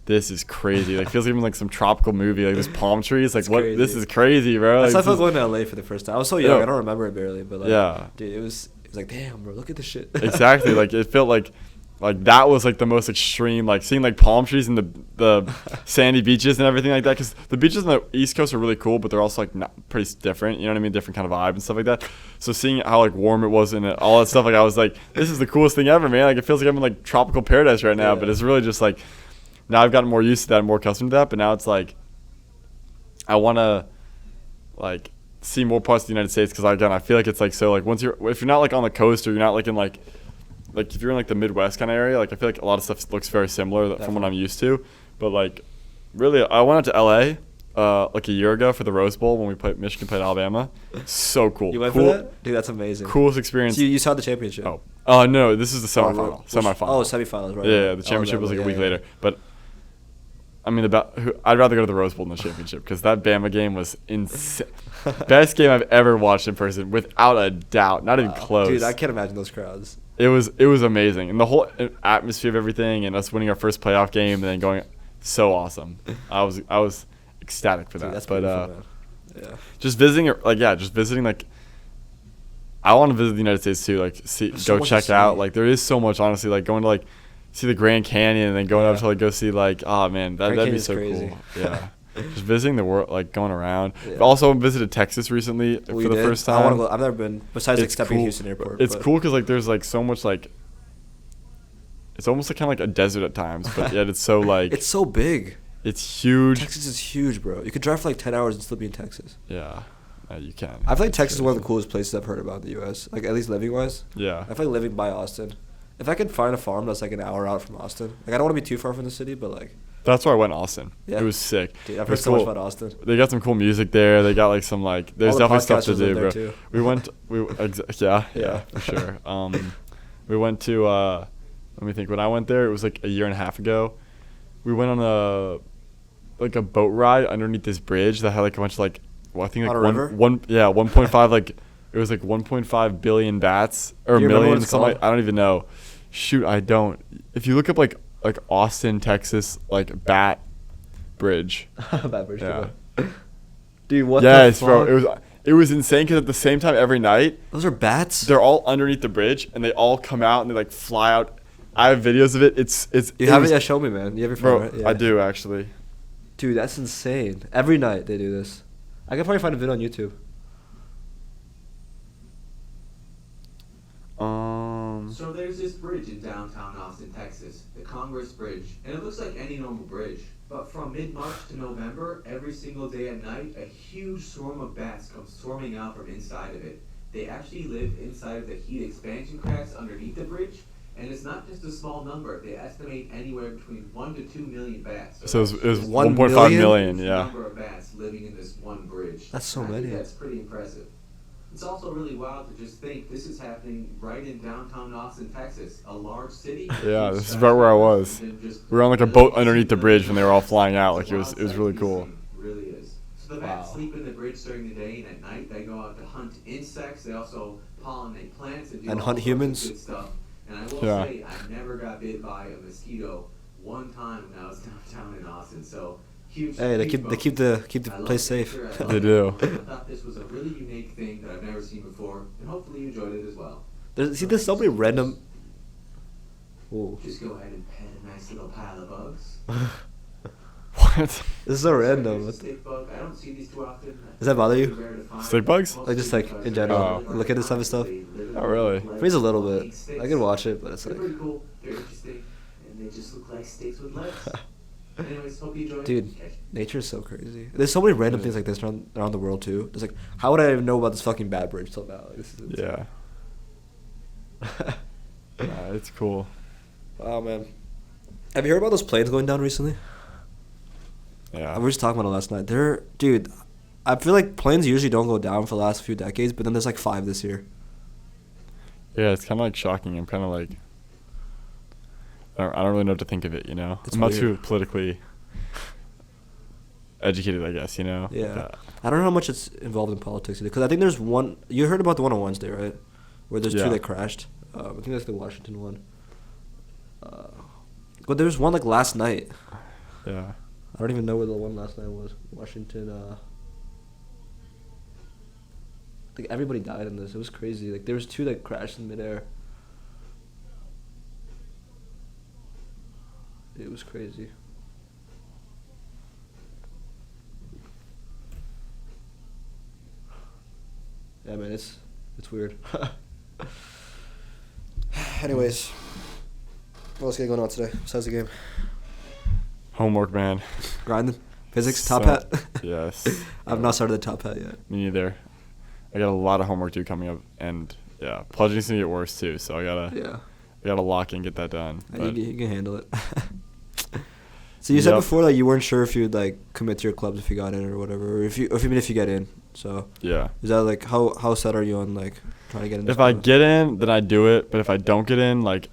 this is crazy. Like feels even like some tropical movie. Like there's palm trees. Like what? Crazy. This is crazy, bro. Like, Like, I felt going to LA for the first time. I was so young, I don't remember it barely, but like, yeah, dude, it was like, damn, bro, look at this shit. Exactly. Like it felt like that was like the most extreme, like seeing like palm trees and the sandy beaches and everything like that. Because the beaches on the East Coast are really cool, but they're also like not pretty different. You know what I mean? Different kind of vibe and stuff like that. So seeing how like warm it was and all that stuff, like I was like, this is the coolest thing ever, man. Like it feels like I'm in like tropical paradise right now. Yeah. But it's really just like now I've gotten more used to that and more accustomed to that. But now it's like I want to like see more parts of the United States because again I feel like it's like so like if you're not like on the coast or you're not like in like if you're in like the Midwest kind of area, like I feel like a lot of stuff looks very similar from what I'm used to. But like really, I went out to LA like a year ago for the Rose Bowl when Michigan played Alabama. So cool. You went for that? Dude, that's amazing. Coolest experience. So you saw the championship? No, this is the semifinal. Oh, semifinals, right? Yeah, the championship was like a week later. But I mean, I'd rather go to the Rose Bowl than the championship because that Bama game was insane. Best game I've ever watched in person, without a doubt. Not even close. Dude, I can't imagine those crowds. It was amazing, and the whole atmosphere of everything, and us winning our first playoff game, and then going, so awesome. I was ecstatic for that. Dude, that's beautiful, man. Yeah. Just visiting, like. I want to visit the United States too, like go check out. Like there is so much, honestly, like going to like see the Grand Canyon and then going up to like go see like, oh man, that'd be so cool. Yeah. Just visiting the world, like going around. Yeah. Also visited Texas recently for the first time. I want to go. I've never been. Besides like stepping in Houston Airport. It's cool because like there's like so much like. It's almost like kind of like a desert at times, but yet it's so like. It's so big. It's huge. Texas is huge, bro. You could drive for like 10 hours and still be in Texas. Yeah, you can. I feel like Texas is one of the coolest places I've heard about in the U.S. Like at least living wise. Yeah. I feel like living by Austin. If I could find a farm that's like an hour out from Austin, like I don't want to be too far from the city, but like. That's where I went, Austin. Yeah. It was sick. Dude, I've heard so much about Austin. They got some cool music there. They got like some like. There's definitely stuff to do, bro. Too. Yeah, for sure. We went to. Let me think. When I went there, it was like a year and a half ago. We went on a boat ride underneath this bridge that had like a bunch of like. Well, I think like 1.5 like it was like 1.5 billion bats or million something. I don't even know. Shoot, I don't. If you look up like Austin, Texas, like Bat Bridge. Bat Bridge. Yeah. Dude, what the fuck? Yes, bro. It was insane because at the same time every night. Those are bats? They're all underneath the bridge and they all come out and they like fly out. I have videos of it. It's. You haven't yet shown me, man. You have your phone, bro, right? Yeah. I do actually. Dude, that's insane. Every night they do this. I could probably find a video on YouTube. So there's this bridge in downtown Austin, Texas, the Congress Bridge, and it looks like any normal bridge. But from mid-March to November, every single day at night, a huge swarm of bats come swarming out from inside of it. They actually live inside of the heat expansion cracks underneath the bridge, and it's not just a small number. They estimate anywhere between 1 to 2 million bats. So it was 1.5 million, yeah. Number of bats living in this one bridge. That's so many. That's pretty impressive. It's also really wild to just think this is happening right in downtown Austin, Texas, a large city. Yeah, this is right where I was. We were on like a boat underneath the bridge when they were all flying out. Like it was really cool. It really is. So the bats sleep in the bridge during the day, and at night they go out to hunt insects. They also pollinate plants and hunt humans. Good stuff. And I will say, I never got bit by a mosquito one time when I was downtown in Austin. So. Hey, they keep the place safe. They do. I thought this was a really unique thing that I've never seen before, and hopefully you enjoyed it as well. There's so many random. Ooh. Just go ahead and pet a nice little pile of bugs. What? This is so random. Stick bug. I don't see these too often. Does that bother you? Stick bugs? Like just like in general, look at this type of stuff. Oh really? Freeze a little bit. I can watch it, but it's like. They're pretty cool. They're interesting, and they just look like sticks with legs. Anyways, hope you enjoyed. Dude, nature is so crazy. There's so many random things like this around the world too. It's like, how would I even know about this fucking bad bridge till now? Like, this is insane. Yeah. It's cool. Wow, man. Have you heard about those planes going down recently? Yeah. We were just talking about it last night. Dude, I feel like planes usually don't go down for the last few decades, but then there's like 5 this year. Yeah, it's kind of like shocking. I'm kind of like, I don't really know what to think of it, you know? It's I'm not weird. too politically educated, I guess, you know? Yeah. I don't know how much it's involved in politics because I think there's one. You heard about the one on Wednesday, right? Where there's 2 Yeah. that crashed. I think that's the Washington one. But there was one like last night. Yeah. I don't even know where the one last night was. Washington. I think everybody died in this. It was crazy. Like there was 2 that crashed in midair. It was crazy. Yeah, man, it's weird. Anyways, what else going on today besides the game? Homework, man. Grinding, physics, top So- hat. Yes. I've not started the top hat yet. Me neither. I got a lot of homework due coming up, and yeah, pledging's gonna get worse too. So I gotta lock in, get that done. But You can handle it. So you said Yep. before that you weren't sure if you'd like commit to your clubs if you got in or whatever, or even if you get in. So yeah, is that like how set are you on like trying to get in? if I get in, then I do it. But if I don't get in, like,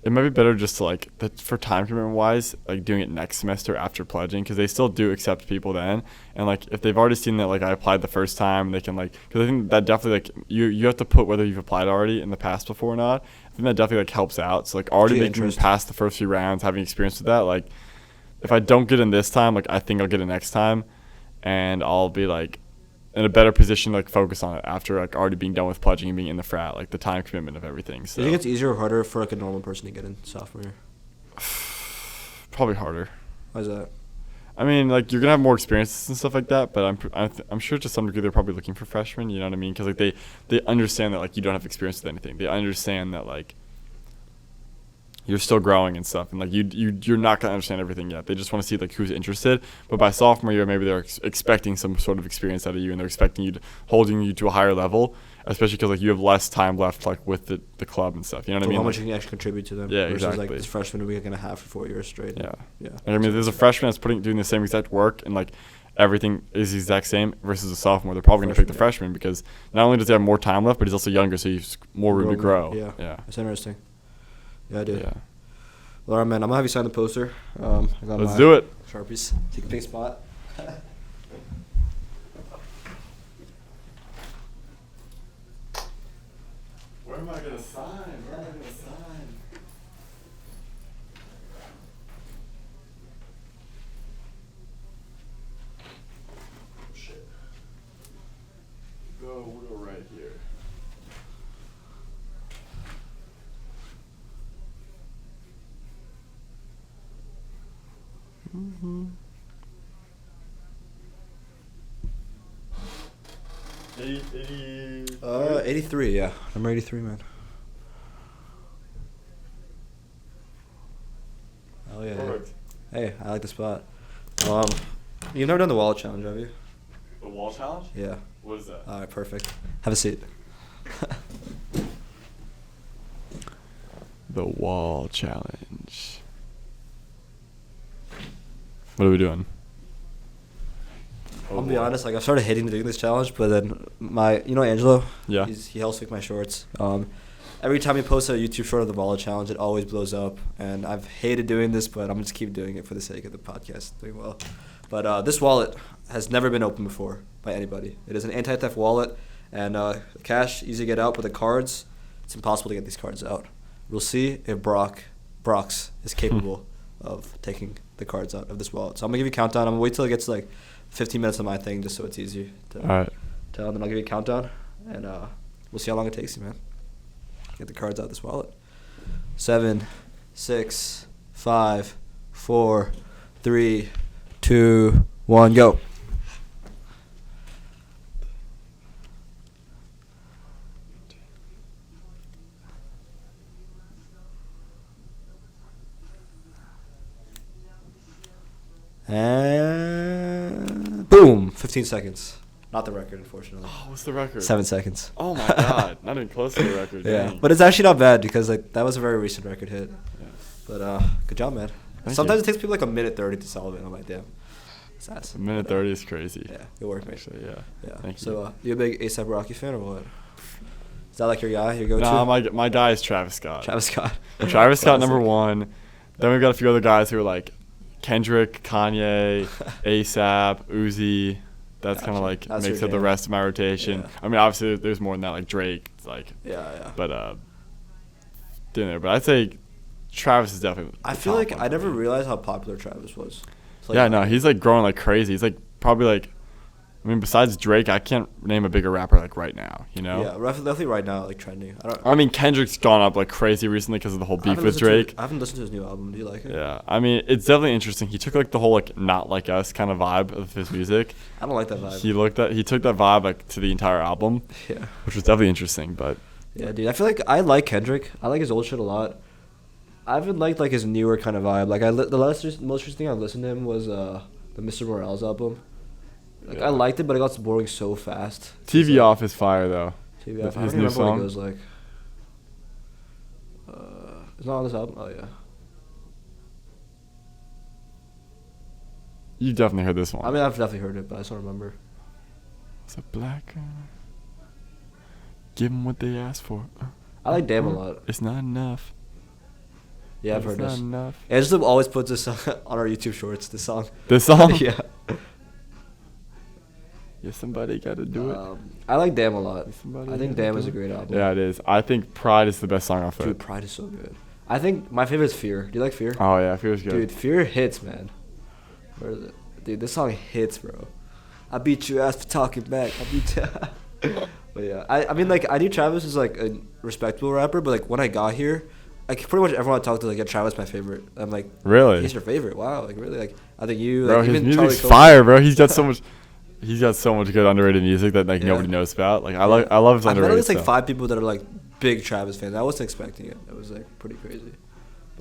it might be better just to like for time commitment wise, like doing it next semester after pledging, because they still do accept people then. And like if they've already seen that like I applied the first time, they can like, because I think that definitely like you have to put whether you've applied already in the past before or not. I think that definitely like helps out. So like already making it past the first few rounds, having experience with that, like if I don't get in this time, like I think I'll get it next time, and I'll be like in a better position to like focus on it after like already being done with pledging and being in the frat, like the time commitment of everything. So Do you think it's easier or harder for like a normal person to get in sophomore year? probably harder. Why is that? I mean, like you're gonna have more experiences and stuff like that, but I'm sure to some degree they're probably looking for freshmen. You know what I mean? Because like they understand that like you don't have experience with anything. They understand that like you're still growing and stuff, and like you're not gonna understand everything yet. They just want to see like who's interested. But by sophomore year, maybe they're expecting some sort of experience out of you, and they're expecting you holding you to a higher level, especially because like you have less time left like with the club and stuff. You know what I mean? How much Like, you can actually contribute to them. Yeah, versus exactly. like this freshman week and a half for 4 years straight. Yeah. Yeah. And I mean, if there's a freshman that's doing the same exact work and like everything is the exact same versus a sophomore, they're probably going to pick the freshman because not only does he have more time left, but he's also younger, so he's more room to grow. Yeah. Yeah. That's interesting. Yeah, I do. Yeah. Well, all right, man. I'm gonna have you sign the poster. I got Let's my do it. Sharpies. Take a big spot. Where am I going to sign? Where am I going to sign? Shit. We'll go right here. Mm-hmm. 83. Yeah, number 83, man. Oh yeah. Perfect. Hey, I like the spot. You've never done the wallet challenge, have you? The wall challenge? Yeah. What is that? All right, perfect. Have a seat. The wall challenge. What are we doing? I'll be honest, like I started hating doing this challenge, but then Angelo? Yeah. He helps make my shorts. Every time he posts a YouTube short of the wallet challenge, it always blows up, and I've hated doing this, but I'm gonna just keep doing it for the sake of the podcast doing well. But this wallet has never been opened before by anybody. It is an anti-theft wallet, and cash easy to get out, but the cards, it's impossible to get these cards out. We'll see if Brox is capable of taking the cards out of this wallet. So I'm gonna give you a countdown. I'm gonna wait till it gets like 15 minutes of my thing, just so it's easy to All right. tell. And then I'll give you a countdown, and we'll see how long it takes you, man. Get the cards out of this wallet. 7, 6, 5, 4, 3, 2, 1, go. And boom, 15 seconds. Not the record, unfortunately. Oh, what's the record? 7 seconds. Oh my God, not even close to the record. Yeah, Dang. but it's actually not bad because like that was a very recent record hit. Yeah. But good job, man. Thank Sometimes you. it takes people like a minute 30 to solve it. I'm like, damn. It's ass. A minute 30 is crazy. Yeah, good work, mate. Actually, yeah. Yeah. Thank So you. you a big A$AP Rocky fan or what? Is that like your guy, your go-to? Nah, my guy is Travis Scott. Travis Scott. Travis Scott Classic. number one. Then we've got a few other guys who are like Kendrick, Kanye, A$AP, Uzi. That's kind of Gotcha. like That's makes your up the jam. rest of my rotation. Yeah. I mean, obviously there's more than that, like Drake. It's like, Yeah. but dinner. But I'd say Travis is definitely. I the feel top like one I for never me. realized how popular Travis was. It's like, Yeah, no, he's like growing like crazy. He's like probably like, I mean, besides Drake, I can't name a bigger rapper like right now. You know? Yeah, definitely right now, like trending. I mean, Kendrick's gone up like crazy recently because of the whole beef with Drake. I haven't listened to his new album. Do you like it? Yeah, I mean, it's definitely interesting. He took like the whole like not like us kind of vibe of his music. I don't like that vibe. He took that vibe like to the entire album, Yeah. which was definitely interesting. But Yeah, dude. I feel like I like Kendrick. I like his old shit a lot. I haven't liked like his newer kind of vibe. Like the most recent thing I listened to him was the Mr. Morales album. Like Yeah. I liked it, but it got boring so fast. TV It's, Off is fire though. TV With off. I his don't new remember what song. it goes like. It's not on this album. Oh yeah. You definitely heard this one. I mean, I've definitely heard it, but I just don't remember. It's a black. Give them what they asked for. I like Damn a lot. It's not enough. Yeah, I've heard It's this. not enough. Angela always puts this on our YouTube shorts. This song. This song? Yeah. Yeah, somebody got to do it. I like Damn a lot. Somebody I think gotta Damn do is a it. great album. Yeah, it is. I think Pride is the best song off Dude, it. Pride is so good. I think my favorite is Fear. Do you like Fear? Oh yeah, feels good. Dude, Fear hits, man. Where is it? Dude, this song hits, bro. I beat your ass for talking back. I beat you. But yeah, I mean, like, I knew Travis was, like, a respectable rapper, but, like, when I got here, like, pretty much everyone I talked to, like, yeah, Travis my favorite. I'm like, Really? he's your favorite? Wow, like, really? Like, I think you, Bro, like, his even music's Charlie fire, bro. He's got so much. He's got so much good underrated music that like Yeah. nobody knows about. Like I love his I've met at underrated least, like, stuff. 5 people that are, like, big Travis fans. I wasn't expecting it. It was, like, pretty crazy.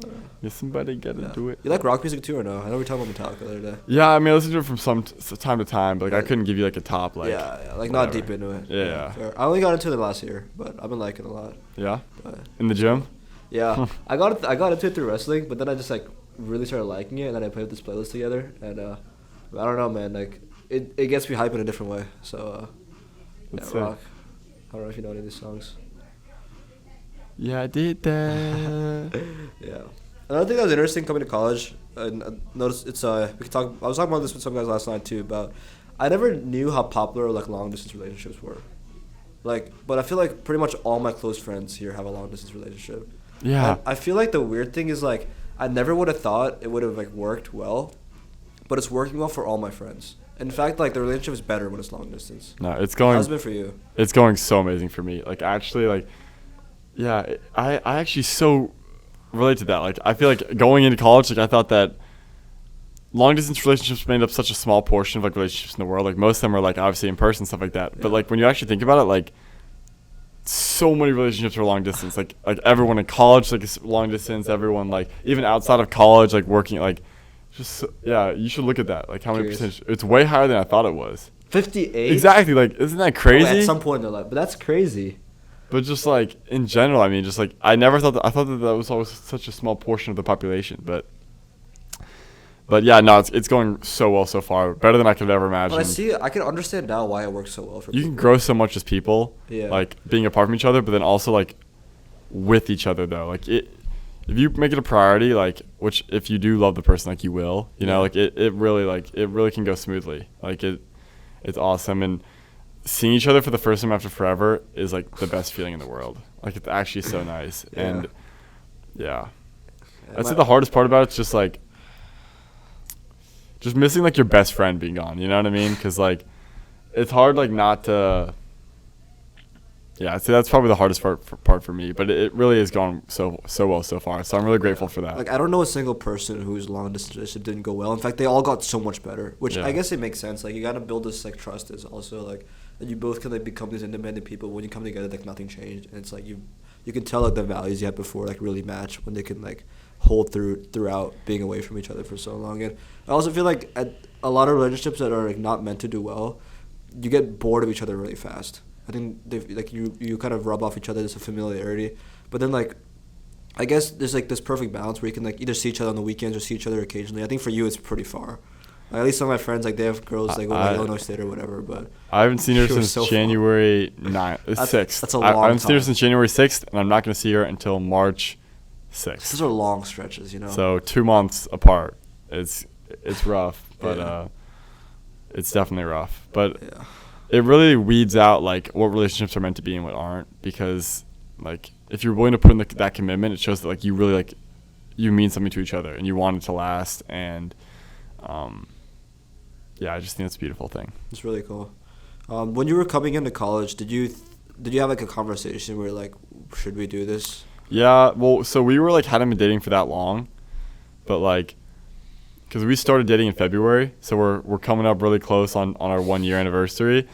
But, Yeah, somebody gotta yeah. do it. You like rock music, too, or no? I know we were talking about Metallica the other day. Yeah, I mean, I listen to it from some time to time, but like I Yeah. couldn't give you like a top. Like yeah, like, not whatever. deep into it. Yeah. Fair. I only got into it last year, but I've been liking it a lot. Yeah, But in the gym. yeah, I got into it through wrestling, but then I just like really started liking it, and then I put this playlist together, and I don't know, man, like it gets me hype in a different way. So yeah, That's sick. rock. I don't know if you know any of these songs. Yeah, I did that. Yeah. Another thing that was interesting coming to college, and I noticed it's we could talk. I was talking about this with some guys last night too. About I never knew how popular like long distance relationships were. Like, but I feel like pretty much all my close friends here have a long distance relationship. Yeah. And I feel like the weird thing is like I never would have thought it would have like worked well, but it's working well for all my friends. In fact, like the relationship is better when it's long distance. No, it's going. How's it been for you? It's going so amazing for me. Like actually, like, yeah, I actually so relate to that. Like I feel like going into college, like I thought that long distance relationships made up such a small portion of like relationships in the world. Like most of them are like obviously in person, stuff like that. But Yeah. like when you actually think about it, like so many relationships are long distance. Like everyone in college like is long distance. Everyone like even outside of college, like working like just yeah. You should look at that. Like how many Curious. percentage? It's way higher than I thought it was. 58. Exactly. Like isn't that crazy? At some point in their life, but that's crazy. But just like in general, I mean, just like I never thought that. I thought that was always such a small portion of the population. But yeah, no, it's going so well so far, better than I could ever imagine. But I can understand now why it works so well for You people. can grow so much as people, Yeah. like being apart from each other, but then also like with each other though. Like if you make it a priority, like which if you do love the person, like you will, you know, Yeah. like it really can go smoothly. Like it's awesome and. Seeing each other for the first time after forever is like the best feeling in the world. Like it's actually so nice. Yeah. And yeah. Yeah, I'd say the hardest part about it's just like just missing like your best friend being gone, you know what I mean? Cuz like it's hard like not to yeah, I'd say that's probably the hardest part for me, but it really has gone so well so far. So I'm really grateful for that. Like I don't know a single person whose long distance relationship didn't go well. In fact, they all got so much better, which Yeah. I guess it makes sense. Like you gotta build this like trust. Is also like that you both can like become these independent people. When you come together, like nothing changed, and it's like you can tell like the values you had before like really match when they can like hold throughout being away from each other for so long. And I also feel like at a lot of relationships that are like not meant to do well, you get bored of each other really fast. I think you kind of rub off each other. There's a familiarity, but then like I guess there's like this perfect balance where you can like either see each other on the weekends or see each other occasionally. I think for you it's pretty far. Like, at least some of my friends, like they have girls like go to Illinois State or whatever. But I haven't seen her since January 6th. That's a long time. I haven't seen her since January 6th, and I'm not going to see her until March 6th. Those are long stretches, you know. So 2 months apart. It's rough, but it's definitely rough. But it really weeds out like what relationships are meant to be and what aren't, because like if you're willing to put in that commitment, it shows that like you really like you mean something to each other and you want it to last. And I just think it's a beautiful thing. It's really cool. When you were coming into college, did you have like a conversation where like, should we do this? Yeah, well, so we were like hadn't been dating for that long, but like because we started dating in February, so we're coming up really close on our 1 year anniversary.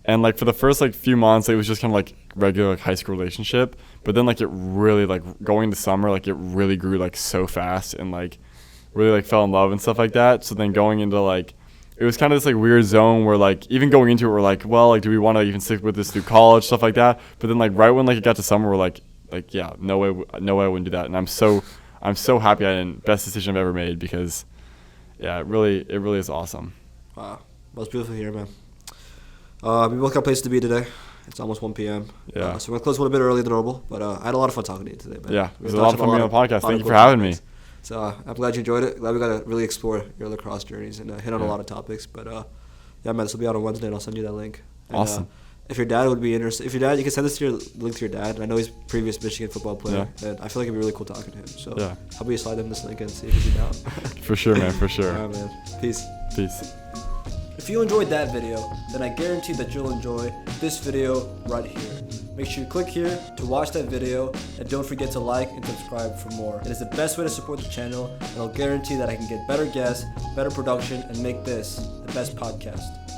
And like for the first like few months, like, it was just kind of like regular like high school relationship. But then like it really like going to summer, like it really grew like so fast and like really like fell in love and stuff like that. So then going into like it was kind of this like weird zone where like even going into it we're like, well, like do we want to even stick with this through college, stuff like that. But then like right when like it got to summer, we're like yeah, no way I wouldn't do that. And I'm so happy I didn't. Best decision I've ever made, because it really is awesome. Wow, that's beautiful here, man. We both got places to be today. It's almost 1 p.m. Yeah. So we're going to close a little bit early than normal, but I had a lot of fun talking to you today, man. Yeah, it was a lot of fun being on the podcast. Thank you for having me. So I'm glad you enjoyed it. Glad we got to really explore your lacrosse journeys and hit on a lot of topics. But man, this will be out on Wednesday, and I'll send you that link. And, awesome. If your dad would be interested, you can send this to your link to your dad. I know he's a previous Michigan football player, and I feel like it'd be really cool talking to him. So how about you slide him this link and see if he's down? For sure, man. For sure. All right, man. Peace. If you enjoyed that video, then I guarantee that you'll enjoy this video right here. Make sure you click here to watch that video, and don't forget to like and subscribe for more. It is the best way to support the channel, and I'll guarantee that I can get better guests, better production, and make this the best podcast.